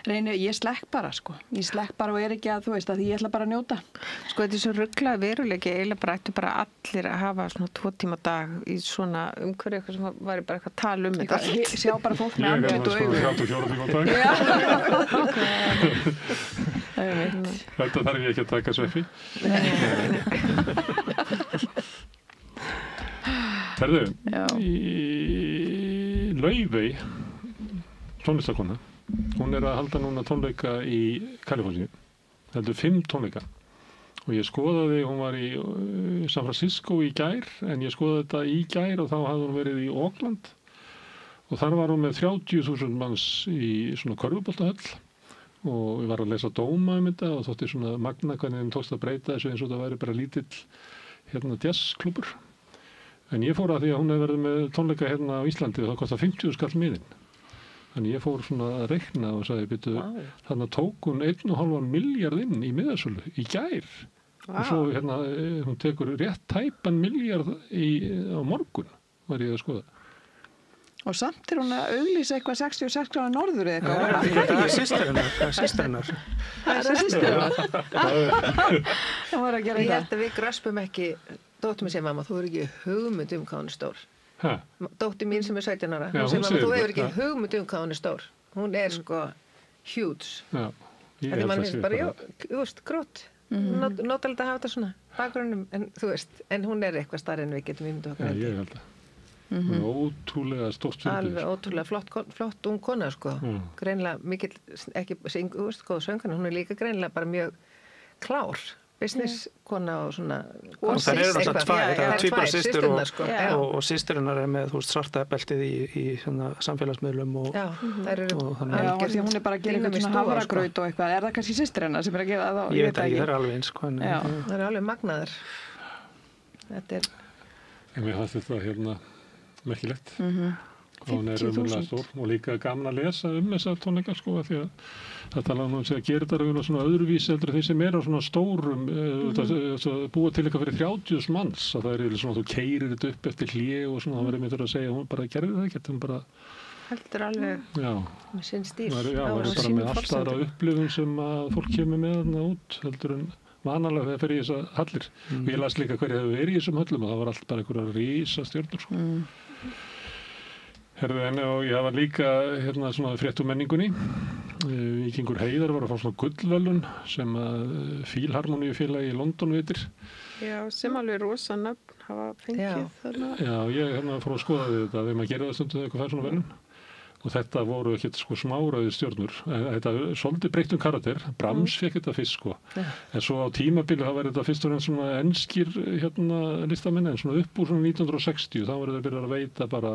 ég slekk bara, sko, ég slekk bara og er ekki að, þú veist, að ég ætla bara að njóta. Sko, þetta er svo ruglað veruleiki, eiginlega bara ættu bara allir að hafa svona 2 tíma á dag í svona umhverju eitthvað sem væri bara eitthvað tal þetta. Sjá bara fólk með andlit og augu. Ég er 34 tíma á dag. Þetta þarf ég ekki að taka sveppi. Herðu, í Laufey, tónlistarkona, hún er að halda núna tónleika í Kaliforníu. Það er 5 tónleika. Og ég skoðaði, hún var í San Francisco í gær, en ég skoðaði þetta í gær og þá hafði hún verið í Oakland. Og þar var hún með 30.000 manns í svona körfuboltahöll. Og ég var að lesa dóma þetta og þótti svona magna hvernig þeim tókst að breyta þessu eins og það væri bara lítill jazzklúbbur. En ég fór að því að hún hefði verið með tónleika hérna á Íslandi og það kostar 50 skall miðinn. Þannig ég fór svona að reikna og sagði, þannig að tók hún 1,5 milljarð inn í miðasölu í gær. Og svo hérna, hún tekur rétt tæpan milljarð á morgun, var ég að skoða. Og samt er hún að auglýsa eitthvað 66 gráður norður eða eitthvað. Það er systirinnar. Það er systirinnar. Það var að gera ég held að við gröspum ekki, dóttir mér segir mamma, þú hefur ekki hugmynd hvað hún er stór. Dóttir mín sem er 17 ára, hún segir mamma, þú hefur ekki hugmynd hvað hún er stór. Hún er sko huge. Já, ég held að sé bara. Þú veist, grótt. Nótalegt að hafa þetta svona bakgrunnum, en þú veist, en hún er eitthvað stærri en við getum ímyndað okkur. Já, ég held að. ótrúlega stórt fyrirtæki. Alveg ótrúlega flott ung kona, sko. Greinilega mikill, ekki góð sönguna, hún líka greinilega bara mjög klár. Business kona og svona og það eru náttúrulega tvær tvíburasystur sko. og systurinnar með svarta beltið í samfélagsmiðlum og því hún bara að gera eitthvað svona hafragraut og eitthvað, það kannski systurinnar sem að gera það? Ég veit ekki, það alveg eins sko, það alveg magnaður. Þetta en mér fannst þetta merkilegt og hún umhverflega stór og líka gaman að lesa þessa tónleika sko, því að það tala að gera þetta svona öðruvísi heldur þeir sem á svona stórum búa til eitthvað fyrir 30.000 manns að það svona, þú keyrir þetta upp eftir hlé og svona, það var einmitt að segja hún bara gerði það ekki, hún bara heldur alveg með sinn stíl það er bara með allt aðra upplifun sem að fólk kemur með þarna út heldur en vanalega þegar fer í þessa hallir og ég las líka hverja hefur verið í þessum hallum og það var allt bara einhverja rísa stjörnur sko. Og ég var líka svona fréttum menningunni. Víkingur Heiðar var að fá svona gullverðlaun sem Fílharmoníufélagi í London veitir. Já, sem alveg rosa nöfn hafa fengið þarna. Já, ég fór að skoða þetta þegar maður gerir það stundum þegar eitthvað fær svona verðlaun. Og þetta voru ekkert sko smáraðir stjörnur. Þetta svolítið breyttum karakter. Brahms fekk þetta fyrst sko. En svo á tímabili það var þetta fyrst og fremst svona enskir listamenn en svona upp úr svona 1960 þá var þetta byrjað að veita bara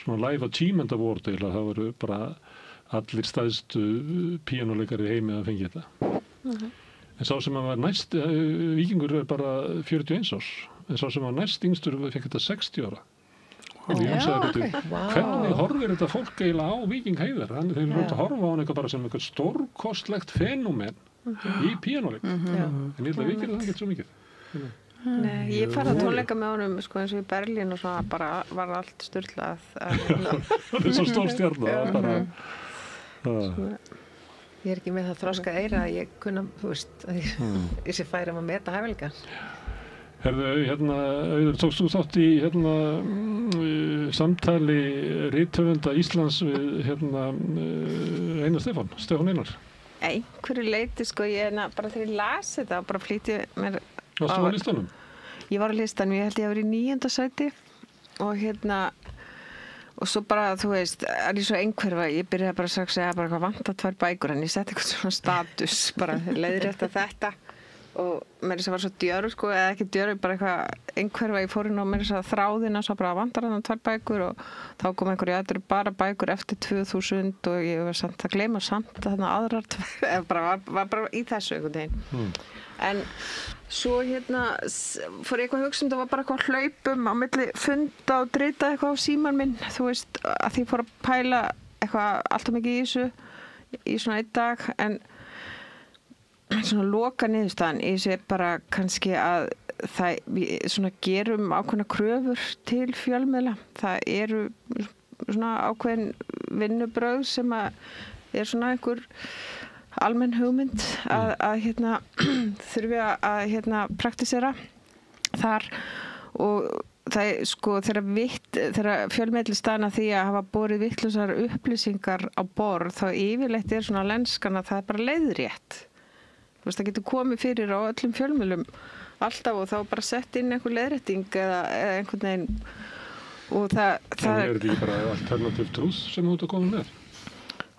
svona Live Achievement Award eða það voru bara allir stæðstu píanóleikari í heimi að fengi þetta. En sá sem var næst, Víkingur bara 41 árs, en sá sem var næst yngstur fekk þetta 60 ára. Og ég sagði hvernig horfir þetta fólk eiginlega á Víking Heiðar? Þeir eru að horfa á hann eitthvað bara sem eitthvað stórkostlegt fenómen í píanóleik. En ég held að við gerum það ekki svo mikið. Nei, ég farið að tónleika með honum sko eins og í Berlín og svona bara var allt sturlað. Það er svo stór stjarna Ég er ekki með það þroska eira að ég kunna, þú veist, ég sé færi að meta hæfileika. Herðu, Auður, tókst þú þátt í samtali rithöfunda Íslands við Einar Stefán Einar? Einhverju leyti sko, ég bara þegar ég las þetta bara flýtti mér. Varstu á listanum? Ég var á listanum, ég held ég að vera í 9. sæti og og svo bara, þú veist, ég svo einhverfa, ég byrjaði bara strax að segja bara hvað vantar 2 bækur en ég setti eitthvað svona status bara leiðrétt að þetta og mér þess að var svo djörf sko, eða ekki djörf, bara eitthvað einhverfa ég fór inn og mér þess að þráðina svo bara vantar þarna 2 bækur og þá kom einhverju, þetta eru bara bækur eftir 2000 og ég var samt að gleyma samt þarna aðrar, var bara í þessu einhvern veginn. En svo fór ég eitthvað að hugsa það var bara eitthvað hlaupum á milli funda og drita eitthvað á síman minn, þú veist, að því fór að pæla eitthvað alltaf mikið í þessu í svona 1 dag, en svona loka niðurstaðan í þessu bara kannski að við svona gerum ákveðna kröfur til fjölmiðla. Það eru svona ákveðin vinnubrögð sem er svona einhver almenn hugmynd að þurfi að praktisera þar og það er sko þegar fjölmiðli staðna því að hafa borið vitlausar upplýsingar á borð þá yfirleitt er svona lenskan að það er bara leiðrétt. Þú veist, það getur komið fyrir á öllum fjölmiðlum alltaf og þá bara sett inn einhver leiðrétting eða einhvern veginn og það er þetta ekki bara alternative truth sem þú ert að koma með?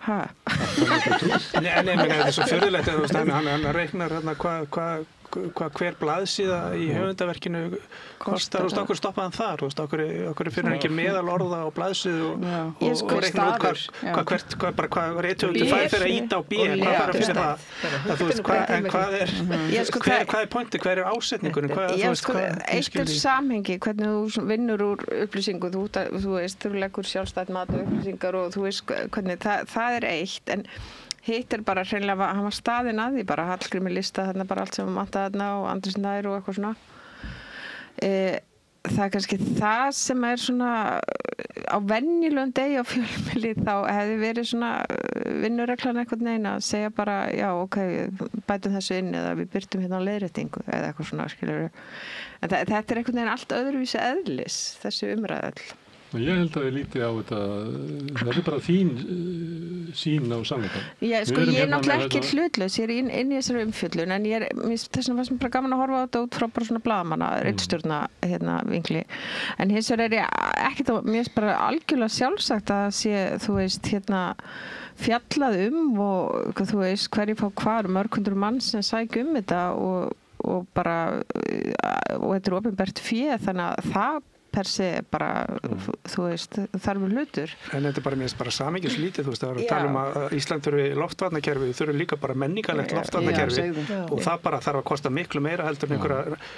Nei, þetta er svo furðulegt hann reiknar hvað hver blaðsíða í höfundaverkinu kostar og okkur stoppaði hann þar okkur fyrir hann ekki meðal orða á blaðsíðu og reiknar út hvað rithöfundur fær fyrir að íta á B hvað fara fyrir það hvað er pointið, hvað er ásetningurinn eitt er samhengi hvernig þú vinnur úr upplýsingu þú veist, þú leggur sjálfstætt mat og upplýsingar og þú veist hvernig það er eitt en hitt er bara hreinlega, hann var staðinn að því bara Hallgrímur lista þarna bara allt sem vantaði þarna og Andri Snær og eitthvað svona það er kannski það sem er svona á venjulegum degi á fjölmiðli þá hefði verið svona vinnureglan einhvern veginn að segja bara já ok, bætum þessu inn eða við byrtum hérna á leiðréttingu eða eitthvað svona skilur en þetta er einhvern veginn allt öðruvísi eðlis þessi umræðall. Ég held að ég líti á þetta er bara þín sín á sannleikann. Já, sko, ég er náttúrulega ekki hlutlaus, ég er inn í þessari umfjöllun, en þess vegna fannst mér bara gaman að horfa á þetta út frá bara svona blaðamanna, ritstjórna vinkli. En hins vegar er ég ekkert mér finnst bara algjörlega sjálfsagt að sé, þú veist, fjallað og þú veist, hverju fá hvar, mörg hundur mann sem sækja þetta og bara, og þetta er opinbert fé, þannig að það per se bara, þú veist, þarfur hlutur. En þetta er bara mér bara samhengislítið, þú veist, það er að tala að Ísland þurfi loftvarnakerfi, við þurfum líka bara menningarlegt loftvarnakerfi og það bara þarf að kosta miklu meira heldur en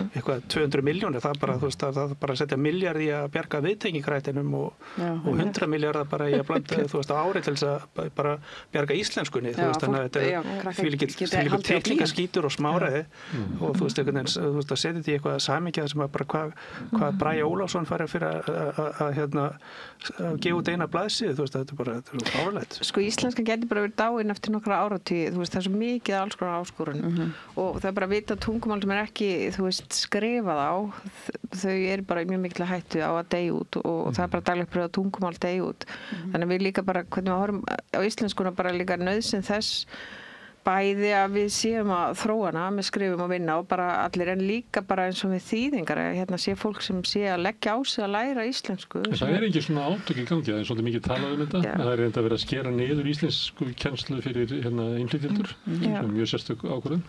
eitthvað 200 milljónir, það bara, þú veist, það bara að setja milljarð í að bjarga viðtengingrætinum og 100 milljarðar bara í að blanda, þú veist, á ári til þess að bara bjarga íslenskunni, þú veist, þannig að þetta því líka teikningaskítur og smáræði og þú veist, að setja þetta í eitthvað samhengið sem bara hvað Bragi Ólafsson farið fyrir að gefa út eina blaðsíðu, þú veist, þetta er bara fáránlegt. Sko, íslenska getur bara verið dáin eftir nokkra áratugi, þú veist, það er svo mikið alls konar áskorun og það er bara að vita tungumál sem er ekki, þú veist, skrifað á, þau eru bara mjög mikil hættu á að deyja út og það er bara daglega pröfað tungumál deyja út. Þannig að við líka bara, hvernig við horfum á íslenskuna, bara líka nauðsyn þess bæði að við séum að þróa hana með skrifum og vinna og bara allir en líka bara eins og við þýðingar sé fólk sem sé að leggja á sig að læra íslensku. En það er ekki svona átök í gangi, það er svolítið mikið talað þetta, en það er reynda að vera að skera niður íslensku kennslu fyrir innflytjendur, sem er mjög sérstök ákvörðun.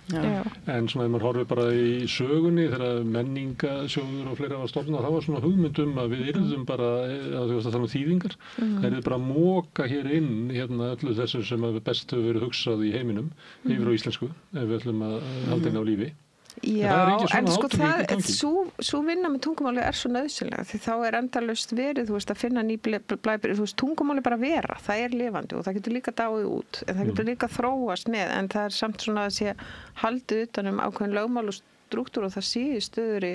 En svona ef maður horfir bara í sögunni þegar menningasjóður og fleira var stofnað, það var svona hugmyndum að við yrðum bara, að þú veist að tala þýðingar, það yrði bara að móka hér inn öllu þessu sem best hefur verið hugsað í heiminum yfir á íslensku, ef við ætlum að halda inn á lífi. Já, en sko svo vinna með tungumáli er svo nauðsynlega, því þá er endalaust verið, þú veist, að finna ný blæbrigði, þú veist, tungumáli bara vera, það er lifandi og það getur líka dáið út, en það getur líka þróast með, en það er samt svona að sé haldið utan ákveðin lögmál og strúktúr og það sé í stöðuri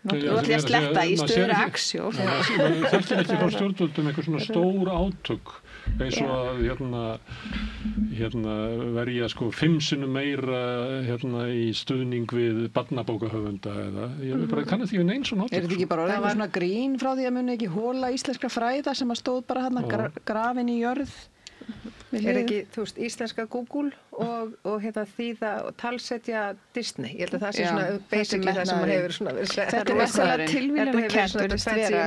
náttúrulega sletta í stöðuri aksjó. Það er ekki frá stjórnvöldum eitthvað svona stór átök eins og að verja sko 5 sinnum meira í stuðning við barnabókahöfunda eða ég bara kannast ekki við neins svona átök. Er þetta ekki bara orðið svona grín frá því að muni ekki hóla íslenskra fræða sem að stóð bara grafin í jörð? Er ekki, þú veist, íslenska Google og þýða og talsetja Disney. Ég held að það sé svona basically það sem hefur svona verið sett. Þetta er rosalega tilvílunarkennt virðist vera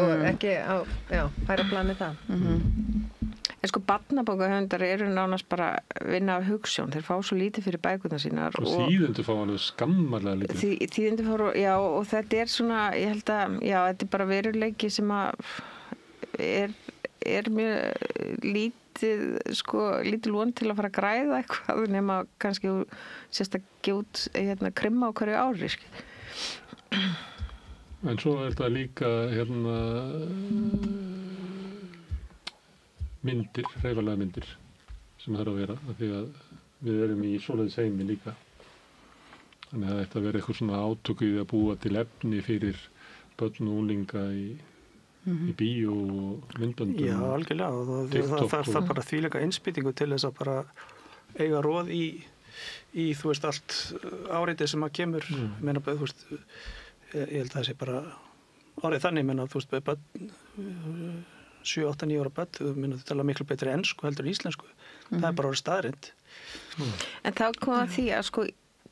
og ekki færa plan með það. En sko barnabókahöfundar eru nánast bara vinna af hugsjón. Þeir fá svo lítið fyrir bækurnar sínar. Og þýðendur fá alveg skammarlega lítið. Þýðendur fá, já, og þetta er svona, ég held að, já, þetta er bara veruleiki sem að er mjög lítið von til að fara að græða eitthvað nema kannski sérst að gefa út krimma á hverju ári. En svo er þetta líka myndir, hreyfanlega myndir sem þarf að vera, því að við erum í svoleiðis heimi líka. Þannig að þetta verður eitthvað svona átök í að búa til efni fyrir börn og unglinga í bíó og myndböndum. Já, algjörlega. Það þarf bara þvíleika innspýtingu til þess að bara eiga roð í þú veist, allt áreitið sem að kemur. Meina, þú veist, ég held að það sé bara árið þannig, meina, þú veist, börn 7, 8, 9 ára börn, þú meina, þau tala miklu betri ensku heldur en íslensku. Það er bara orðið staðreynd. En þá kom að því að sko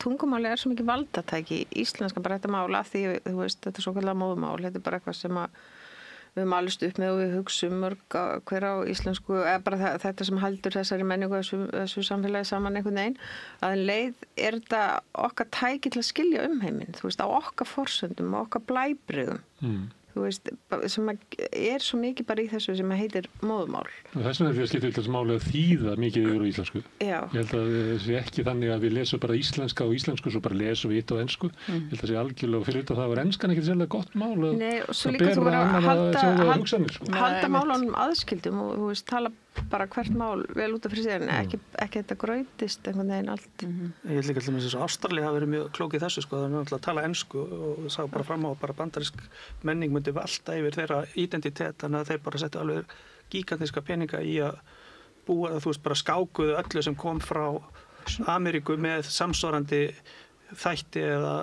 tungumáli er svo mikið valdatæki íslenska bara þetta mál að því, þú veist, þetta er svo kallar móðumál, þetta er bara eitthvað sem að við höfum alist upp með og við hugsum mörg hver á íslensku, eða bara þetta sem heldur þessari menningu þessu samfélagi saman einhvern veginn, að leið er þetta okkar tæki til að skilja heiminn, þú veist, á okkar forsöndum, á okkar blæbrigðum. Þú veist, sem er svo mikið bara í þessu sem heitir móðumál. Þess vegna er því að skipta þessu máli að þýða mikið yfir á íslensku. Já. Ég held að það sé ekki þannig að við lesum bara íslenska og íslensku, svo bara lesum við hitt á ensku. Ég held að það sé algjörlega fyrir þetta að það var enskan ekkert sérlega gott mál. Nei, og svo líka þú verður að halda málunum aðskildum og þú veist, tala bara hvert mál vel út af fyrir sig en ekki þetta grautist einhvern veginn allt. Ég held líka til þess að Ástralía hafi verið mjög klókið þessu sko, það er náttúrulega að tala ensku og sá bara fram á bara bandarísk menning myndi valta yfir þeirra identitet, þannig að þeir bara settu alveg gigantíska peninga í að búa, þú veist, bara skákuðu öllu sem kom frá Ameríku með samsvarandi þætti eða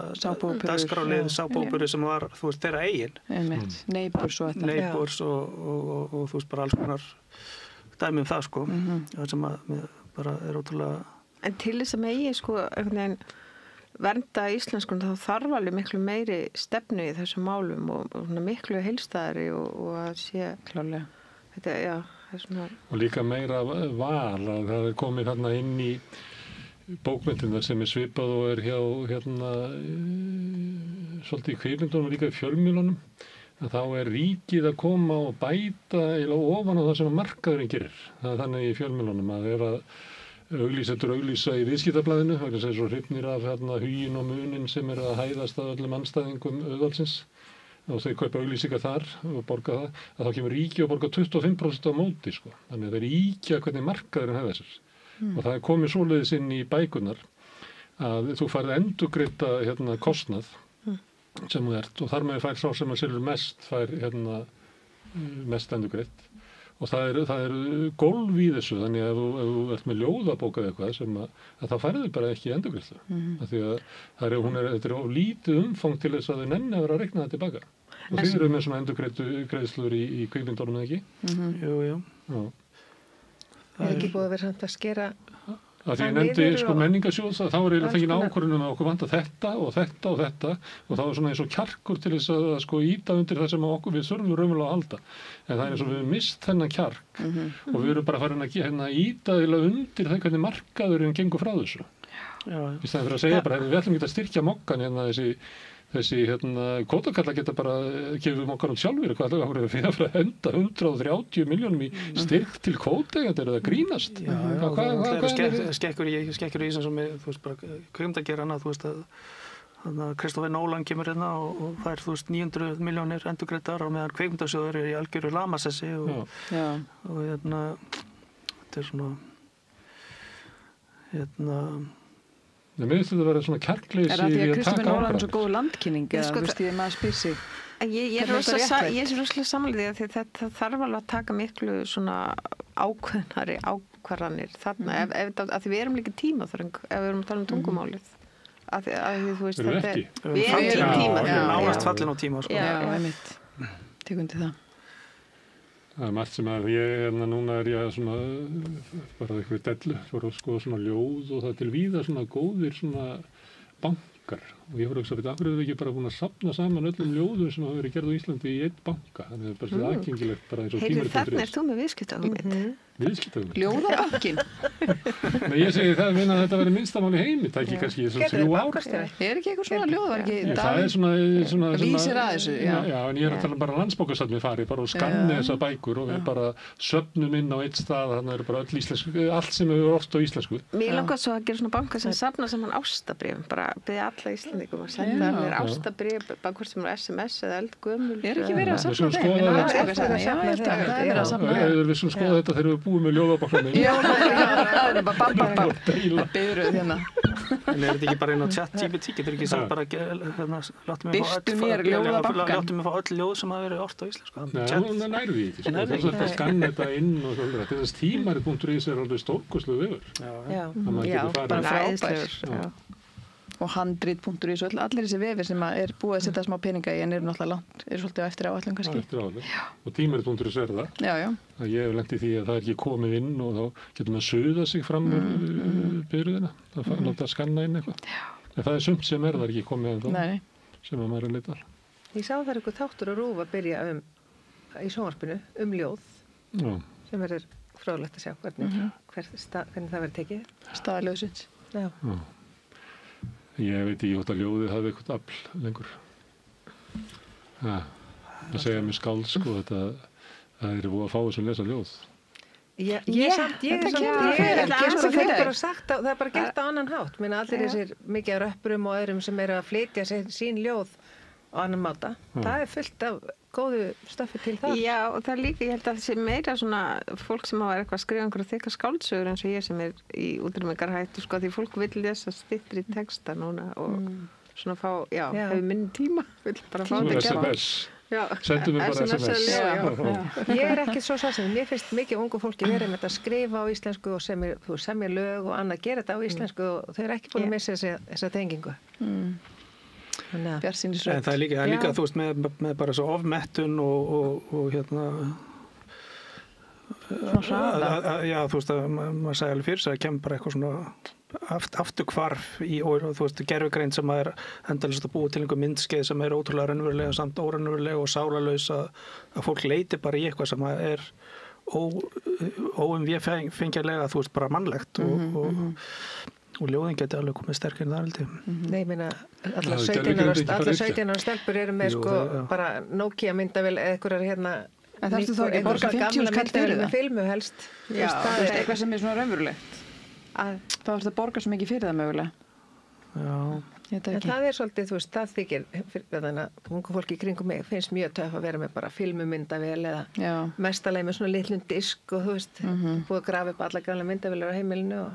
dagskrálið sápópuri sem var, þú veist, þeirra eigin. Neighbors og þetta. Neighbors og þú veist, bara alls konar dæmi það sko, það sem bara ótrúlega. En til þess að megi sko einhvern veginn vernda íslenskun þá þarf alveg miklu meiri stefnu í þessum málum og miklu heilstæðari og að sé Klárlega. Þetta, já, það svona. Og líka meira val að það komið þarna inn í bókmyndina sem svipað og hjá svolítið í kvikmyndunum og líka í fjölmiðlunum, að þá ríkið að koma og bæta ofan á það sem markaðurinn gerir. Það þannig í fjölmiðlunum að ef að auglýsa í viðskiptablaðinu, það er svo hrifnir af huginn og munin sem að hæðast af öllum andstæðingum auðvaldsins og þau kaupa auglýsingar þar og borga það, að þá kemur ríki og borga 25% á móti sko. Þannig að það ríkja hvernig markaðurinn hefði þessar. Og það er komið svoleiðis inn í bækurnar að þú færð endurgreidda kostnað sem þú ert og þar með fær sá sem að selur mest fær mest endurgreitt. Og það er gólf í þessu, þannig að ef þú ert með ljóðabók eða eitthvað sem að það færður bara ekki endurgreiðslu. Af því að þetta er of lítið umfang til þess að þau nenni að vera að reikna það tilbaka. Og þið eru með svona endurgreiðslur í kvikmyndunum, eða ekki? Jú. Já. Það er ekki búið að vera samt að skera Að því ég nefndi sko menningarsjóð, þá er eiginlega fengið ákvörðun að okkur vantar þetta og þetta og þetta og þá er svona eins og kjarkur til þess að sko íta undir það sem við þurfum raunverulega að halda. En það er eins og við mist þennan kjark og við erum bara farin að íta undir það hvernig markaðurinn gengur frá þessu. Í staðinn fyrir að segja bara, við ætlum ekki að styrkja mokkan þessi kvótakalla geta bara gefið mokkan út sjálfur, hvað það er fyrir að henda 130 milljónum í styrk til kvótaegandi, er það grínast? Skekkur í þessum sem þú veist bara kvikmyndagerana, þú veist að Kristoffer Nolan kemur hérna og fær 900 milljónir endurgreiddar á meðan kvikmyndasjóður er í algjöru lamasessi og þetta er svona Mér finnst þetta að vera svona kjarkleysi Er það því að Kristoffer Nolan er svo góð landkynning eða þú veist því að maður spyr sig? Ég er rosalega samlega því að þetta þarf alveg að taka miklu svona ákveðnari ákvarðanir þarna, af því við erum líka tímaþröng ef við erum að tala um tungumálið. Af því þú veist þetta við erum í tíma. Við erum nánast fallin á tíma. Já, einmitt. Tekum til það. Það er margt sem að núna er ég svona bara eitthvað dellu, fór að skoða svona ljóð og það til víða svona góðir svona bankar og ég voru að hugsa, af hverju erum við ekki bara búin að safna saman öllum ljóðum sem hafa verið gerð á Íslandi í einn banka, þannig að það er bara svona aðgengilegt bara eins og tímarit.is. Þarna er þú með viðskiptahugmynd. Viðskiptahugmynd? Ljóðabankin? Nei, ég segi það að þetta verður minnstamál í heimi, það ekki kannski svona 3 ár. Er ekki eitthvað svona ljóðabanki? Það er svona vísir að þessu, já, en ég er að tala bara Landsbókasafnið fari bara og skanni þessar bækur og við bara söfnum inn á eitt stað, þannig er bara öll íslensku, allt sem hefur orðst á íslensku. Mér langar svo að gera svona banka sem safna saman ástabréfum, bara biðja alla Íslendingum að senda mér ástabréf, bara hvort sem er SMS eða eldgömmul. Er ekki verið að safna þeim? Við skulum skoða þetta þegar við búum með ljóðabóknum. Já, það er bara byrjuð hérna. En er þetta ekki bara inn á ChatGPT, getur ekki sagt bara birtu mér ljóðabankan. Láttu mig fá öll ljóð sem hafa verið ort á íslensku. Nei, það nærði því ekki. Það er svona að skanna þetta inn og svona. Þess tímarit.is er alveg stórkostlegur vefur. Já, bara frábær. Og handrit.is og allir þessi vefir sem er búið að setja smá peninga í en eru náttúrulega langt, eru svolítið á eftir áætlun kannski. Eftir áætlun. Og tímarit.is er það. Já. Ég hef lent í því að það er ekki komið inn og þá getur maður suða sig fram byrjuðina. Það fara að skanna inn eitthvað. En það er sumt sem það ekki komið inn þá sem maður er að leita. Ég sá það er eitthvað þáttur að RÚV að byrja í sjónvarpinu ljóð sem verður fróðlegt að sjá hvernig það verður tekið. Staðaljóðsins. Já. Ég veit ekki hvort að ljóðið hafi eitthvað afl lengur. Það segja mér skáld sko þetta það er búið að fá þess að lesa ljóð. Ég er ekki sko þeir bara sagt það er bara gert á annan hátt. Minna allir þessir mikið af röppurum og öðrum sem eru að flytja sín ljóð á annan máta. Það er fullt af góðu stöffi til það. Já, og það er líka, ég held að það sé meira svona fólk sem hafa eitthvað að skrifa einhverja þykka skáldsögur eins og ég sem er í útrýmingarhættu sko, því fólk vill lesa styttri texta núna og svona fá, hefur minni tíma, vill bara fá þetta að gera. Sendum við bara SMS. Ég er ekki svo svassinn, mér finnst mikið ungu fólki verið með þetta að skrifa á íslensku og semja lög og annað gera þetta á íslensku og þau eru ekki búin að missa þessa tengingu. En það er líka þú veist með bara svo ofmettun og Já, þú veist að maður sagði alveg fyrir sig að kemur bara eitthvað svona afturhvarf í, og þú veist, gervigreind sem er endalaust að búa til einhver myndskeið sem er ótrúlega raunverulega samt óraunverulega og sálalaus að fólk leiti bara í eitthvað sem er óumvéfengjanlega, þú veist, bara mannlegt og ljóðin geti alveg komið sterkir en það held ég. Nei, ég meina, allar 17 ára stelpur eru með bara Nokia myndavél eða einhverjar hérna en þarftu þá ekki að borga 50 skall fyrir það? Filmu helst. Já, það er eitthvað sem er svona raunverulegt. Það þarftu að borga svo mikið fyrir það mögulega. Já. En það er svolítið, þú veist, það þykir þannig að ungu fólki í kringum mig finnst mjög töff að vera með bara filmumyndavél eða mestalagi með svona litlum disk og þú veist, búið að grafa upp alla gamla myndavélar á heimilinu og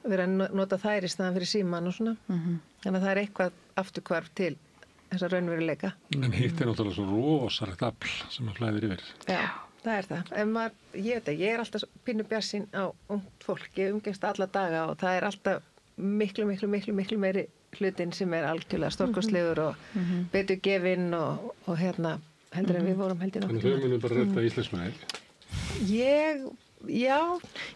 vera að nota þær í staðan fyrir síman og svona. Þannig að það er eitthvað afturhvarf til þessa raunveruleika. En hitt er náttúrulega svo rosalegt afl sem að flæðir yfir. Já, það er það. Ég veit að ég er alltaf pínu bjartsýn á ungt fólk. Ég umgengst alla daga og það er alltaf miklu meiri hlutin sem er algjörlega stórkostlegur og betur gefinn og hérna heldur en við vorum heldur nokkuð. Þannig þau munum bara redda íslensmæl. Já.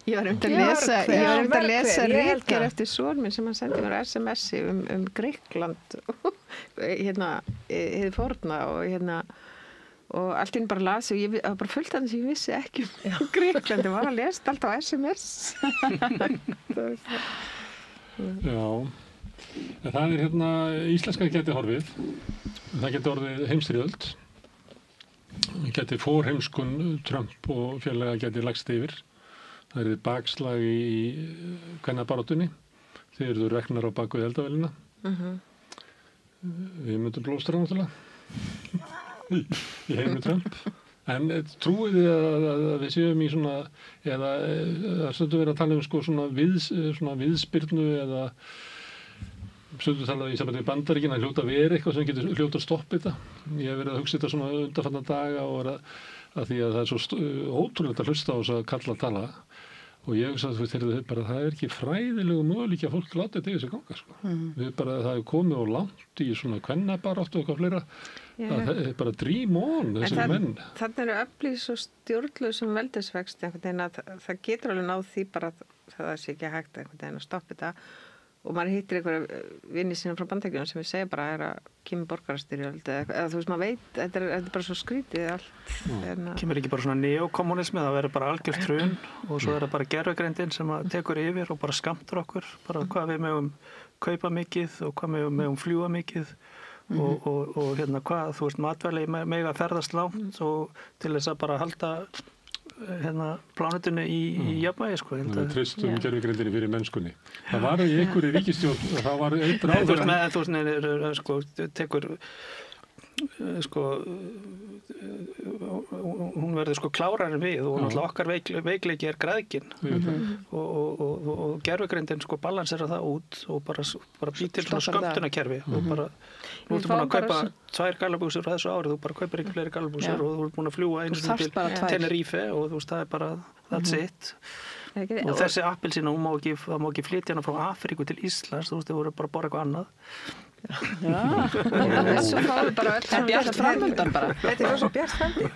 Ég var að lesa ritgerð eftir son minn sem hann sendi mér SMS-i Grikkland hérna, hefði forna og allt inn bara las og ég var bara fullt af þess að ég vissi ekki Grikkland, ég var að lesa allt á SMS. Já, en það er hérna, íslenska geti horfið, það geti orðið heimsstyrjöld. Geti fórheimskun Trump og félaga geti lagst yfir. Það er bakslag í kvennabaráttunni. Þeir eru reknar á baku eldavélina. Við myndum blóstra náttúrulega í heimi Trump. En trúið þið að við séum í svona, eða stundu verið að tala sko svona viðspyrnu eða stundu talað í sambandi við Bandaríkin að hljóta verið eitthvað sem getur hljóta að stoppa þetta. Ég hef verið að hugsa þetta svona undanfarna daga og að því að það er svo ótrúlegt að hlusta á þess að kalla að tala og ég hugsa að það er ekki fræðilegu möguleiki að fólk láta þetta yfir sig ganga sko. Það er komið og langt í svona kvennabaráttu og eitthvað fleira að það er bara dream on þessari menn. Þannig eru öflið svo stjórnlausum veldisvexti einhvern veginn að það getur alveg náð því bara að það sé ekki hægt einhvern veginn að stoppa þetta og maður hittir einhverja vinni sína frá Bandaríkjunum sem við segja bara að kemur borgarastyrjöld eða þú veist maður veit, þetta er bara svo skrítið allt. Kemur ekki bara svona neokommunismi, það verður bara algjört hrun og svo er það bara gervigreindin sem tekur yfir og bara skammtur okkur, bara hvað við megum kaupa mikið og hvað við megum fljúga mikið og hérna hvað, þú veist, matvæli mega ferðast langt og til þess að bara halda hérna plánetunni í jafnvægi sko. Við treystum gervigreindinni fyrir mennskunni. Það var í einhverju ríkisstjórn og það var einn ráðherra. Þú veist, sko, tekur sko hún verður sko klárari en við og náttúrulega okkar veikleiki er græðgin og gervigreindin sko balansera það út og bara býr til svona skömmtunarkerfi og bara nú ertu búin að kaupa 2 gallabúsur á þessu ári, þú bara kaupir ekki fleiri gallabúsur og þú ert búin að fljúga einu sinni til Tenerife og þú veist það er bara that's it og þessi appelsína, það má ekki flytja hana frá Afríku til Íslands, þú veist þau voru bara að borða eitthvað annað. Þessu fáum bara öll bjart framöndan bara. Þetta er svo bjart framöndan.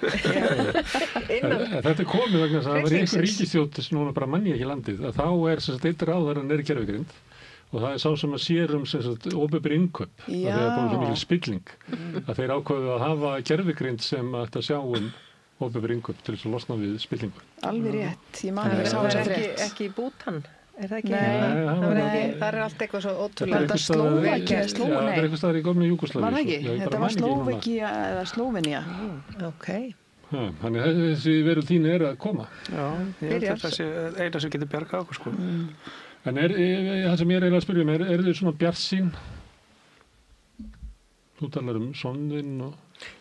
Þetta er komið vegna þess að það var einhver ríkisstjórn sem núna bara manni ekki landið að þá er sem sagt einn ráðherrann er gervigreind og það er sá sem að sér sem sagt opinber innkaup og það er búin svo mikil spilling að þeir ákváðu að hafa gervigreind sem ætti að sjá opinber innkaup til þess að losna við spillingu. Alveg rétt, ég man það er ekki í Bútan. Er það ekki? Það er allt eitthvað svo ótrúlega. Slóvakía. Það er eitthvað staðar í gömlu Júgóslavíu. Var það ekki? Þetta var Slóvakía eða Slóvenía. Ok. Þannig að þessi veru þín er að koma. Já, ég held að þessi eina sem getur bjargað okkur sko. En það sem ég er eiginlega að spyrja er þau svona bjartsýn? Þú talar soninn og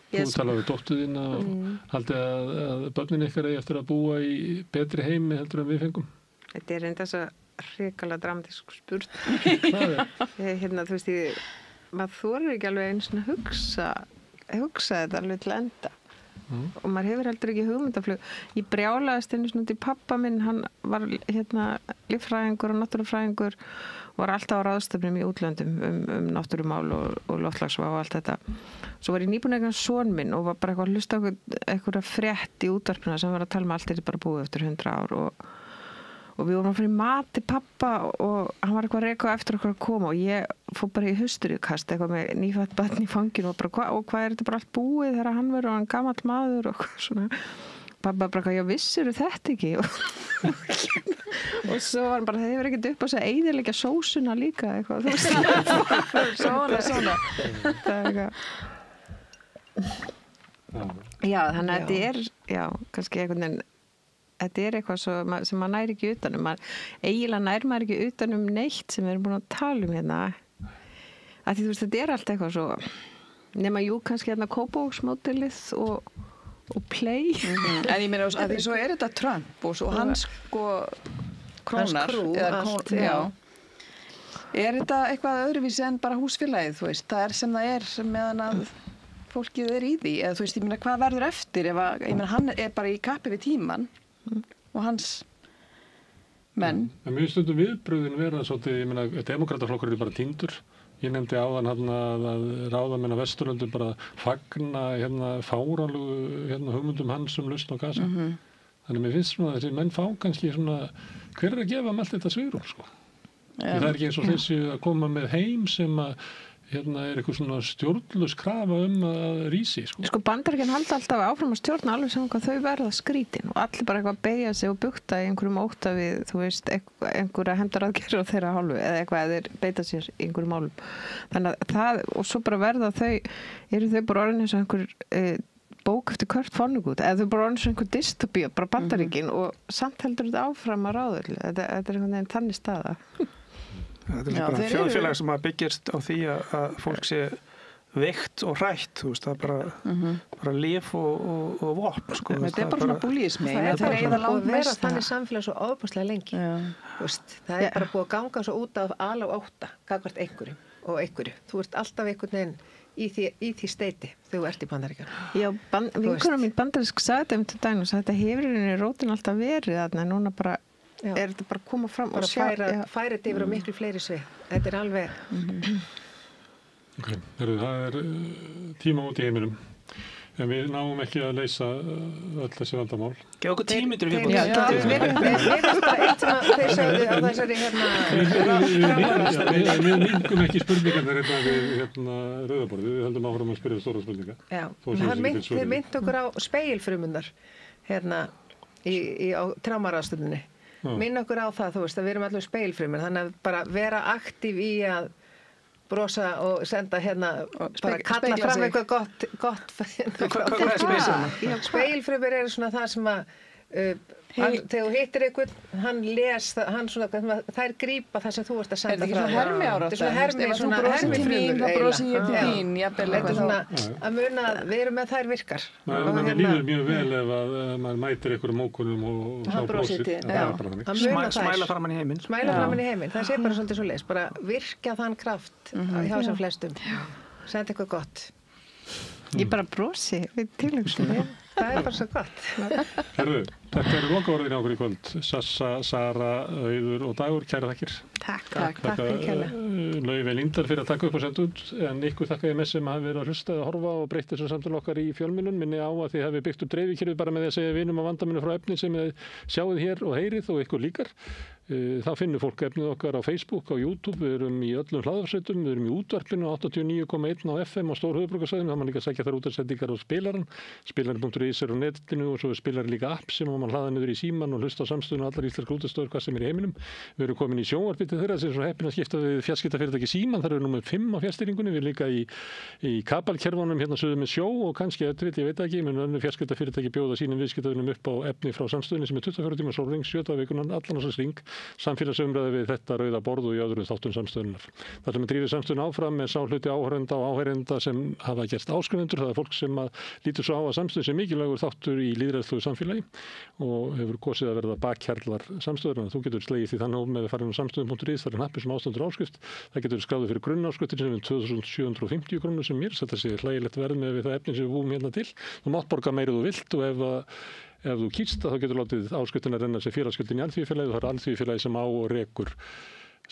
þú talar dótturðina og haldið að börnin ykkar eigi eftir að búa í betri heimi heldur en við fengum? Þetta er enda svo hrikalega dramatísk spurning. Hérna, þú veist, maður þorir ekki alveg einu svona hugsa þetta alveg til enda. og maður hefur heldur ekki hugmyndaflug. Ég brjálaðist einu svona til pappa minn, hann var líffræðingur og náttúrufræðingur og var alltaf á ráðstöfnum í útlöndum náttúrumál og loftslagsvá og allt þetta. Svo var ég nýbúin að eignast son minn og var bara eitthvað að hlusta á einhverja frétt í útvarpinu sem var að tala allt er bara búið eftir 100 ár og við vorum að fara í mat til pappa og hann var eitthvað að reka eftir okkur að koma og ég fór bara í husturíukast eitthvað með nýfætt barn í fanginu og bara hvað er þetta bara allt búið þegar hann verður og hann gamall maður og svona pappa bara já vissirðu þetta ekki og svo var hann bara það hefur ekkert upp á sig að eyðileggja sósuna líka eitthvað þú veist svona það er eitthvað já þannig að þetta er kannski einhvern veginn þetta er eitthvað sem maður næri ekki utanum. Eiginlega nær maður ekki utanum neitt sem við erum búin að tala hérna. Að því þú veist, þetta er allt eitthvað svo nema kannski hérna Kópavogsmódelið og Play. En ég meina að því svo er þetta Trump og svo hans krónar. Hans krú, allt, Er þetta eitthvað öðruvísi en bara húsfélagið, þú veist? Það er sem það er meðan að fólkið er í því. Eða þú veist, ég meina hvað verður eftir ef að, ég meina hann er bara í kappi við tímann og hans menn. En mjög stundum viðbröðin vera svolítið, ég meina, demókrataflokkur er bara týndur. Ég nefndi áðan að ráðamenn á Vesturlöndum bara fagna fáránlegu hugmyndum hans lausn á Gaza. Þannig mér finnst svona að þessi menn fá kannski svona, hver er að gefa allt þetta svigrúm, sko? Það er ekki eins og þessi að koma með heim sem að er eitthvað svona stjórnlaus krafa að rísi, sko. Sko Bandaríkin halda alltaf áfram að stjórna alveg saman hvað þau verða skrítin og allir bara eitthvað beygja sig og bukta í einhverjum ótta við, þú veist, einhverja hefndaraðgerð á þeirra hálfu eða eitthvað að þeir beita sér í einhverjum málum. Þannig að það, og svo bara verða eru þau bara orðin eins og einhver bók eftir Kurt Vonnegut eða þau bara orðin eins og einhver dystopía, bara Bandaríkin og samt heldur þetta áfram að ráða. Þetta er einhvern veginn þannig staða. Þetta er bara þjóðfélag sem að byggjast á því að fólk sé veikt og hrætt, þú veist, það er bara líf og vopn, sko. Þetta er bara svona búlísmi. Það er bara búið að vera þannig samfélag svo ofbúslega lengi. Það er bara búið að ganga svo út af ala og ótta, gagvart einhverjum og einhverju. Þú ert alltaf einhvern veginn í því steiti þegar þú ert í Bandaríkjunum. Já, vinkonum mín bandarísk sagði þetta til dæmis að þetta hefur í rótin alltaf verið þarna, núna bara er þetta bara að koma fram og færa þetta yfir á miklu fleiri svið. Þetta er alveg það er tíma út í heiminum en við náum ekki að leysa öll þessi vandamál. Gef okkur tímyndir við veist bara eitt sem þeir sögðu á þessari Við minnkum ekki spurningarnar við rauðaborðið, við höldum áfram að spyrja stóra spurninga. Þeir myndu okkur á spegilfrumundar á traumaráðstöfnunni. Minn okkur á það, þú veist, að við erum allir spegilfrumur, þannig að bara vera aktív í að brosa og senda bara kalla fram eitthvað gott Hvað er spegilfrumur? Spegilfrumur eru svona það sem að þegar þú hittir einhvern, hann les hann svona, þær grípa það sem þú ert að senda frá. Er þetta ekki svona hermiára? Þetta er svona hermifrumur. Það brosi ég til þín, jafnvel eitthvað svona að muna að við erum með þær virkar. Manni líður mjög vel ef að maður mætir einhverjum ókunnum og hann brosir til. Smæla framan í heiminn. Smæla framan í heiminn. Það sé bara svolítið svo leis. Bara virkja þann kraft hjá þessum flestum. Senda eitthvað gott. Ég bara brosi við tilhugsunum. Það er bara svo gott. Herðu, þetta eru lokaorðin á okkur í kvöld. Sassa, Sara, Auður og Dagur, kæra þakkir. Takk fyrir kæla. Laufey Líndal fyrir að taka upp og senda út, en ykkur þakka ég með sem hafi verið að hlusta eða horfa og breytt þessum samtölu okkar í fjölmiðlun. Minni á að þið hafi byggt upp dreifikerfi bara með því að segja vinum á vandaminu frá efni sem þið sjáuð hér og heyrið og ykkur líkar. Þá finnur fólk efnið okkar á Facebook, á YouTube, við erum í öllum hlaðvarsveitum, við erum í útvarpinu 89,1 á FM á stórhöfuðborgarsvæðinu, það má líka sækja þar útvarpssendingar á spilarann, spilaran.is er á netinu og svo er spilaran líka app sem má hlaða niður í síman og hlusta á samstöðun og allar íslenskar útvarpsstöðvar hvað sem er í heiminum. Við erum komin í sjónvarpið til þeirra sem er svo heppin að skipta við fjarskiptafyrirtæki Síman, þar eru númer 5 á fjarstýringunni, við erum líka í kabalkerfunum hérna suður með sjó og kannski ég veit ekki, menn önnur fjarskiptafyrirtæki bjóða sínum viðskiptavinum upp á efni frá samstöðunni sem er 24 tíma sólarhring, 7 daga í vikunni, allan á þess hring. samfélagsumræðu við þetta rauða borð og í öðrum þáttum samstöðunar. Það sem drífur samstöðun áfram með sá hluti áhorfenda og áheyrenda sem hafa gerst áskrifendur, það fólk sem lítur svo á að samstöð sem mikilvægur þáttur í lýðræðislegu samfélagi og hefur kosið að verða bakhjarlar samstöðunar. Þú getur slegið því þannig með að fara inn á samstöðun.is, það hnappi sem ástandur áskrift. Það getur skráðu fyrir grunnáskriftinn sem 2.750 krónur sem mér, þetta sé hlægilegt verð með við það efni sem við búum hérna til. Þú mátt borga meira þú vilt og ef þú kýst þá getur látið áskriftina renna sér félagsgjöldin í alþýðufélagið og það alþýðufélagið sem á og rekur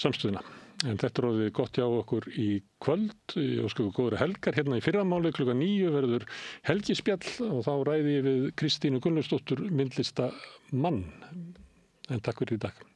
samstöðuna. En þetta er orðið gott hjá okkur í kvöld og sko góður helgar hérna í fyrramáli klukkan 9 verður helgispjall og þá ræði ég við Kristínu Gunnlaugsdóttur myndlistamann. En takk fyrir í dag.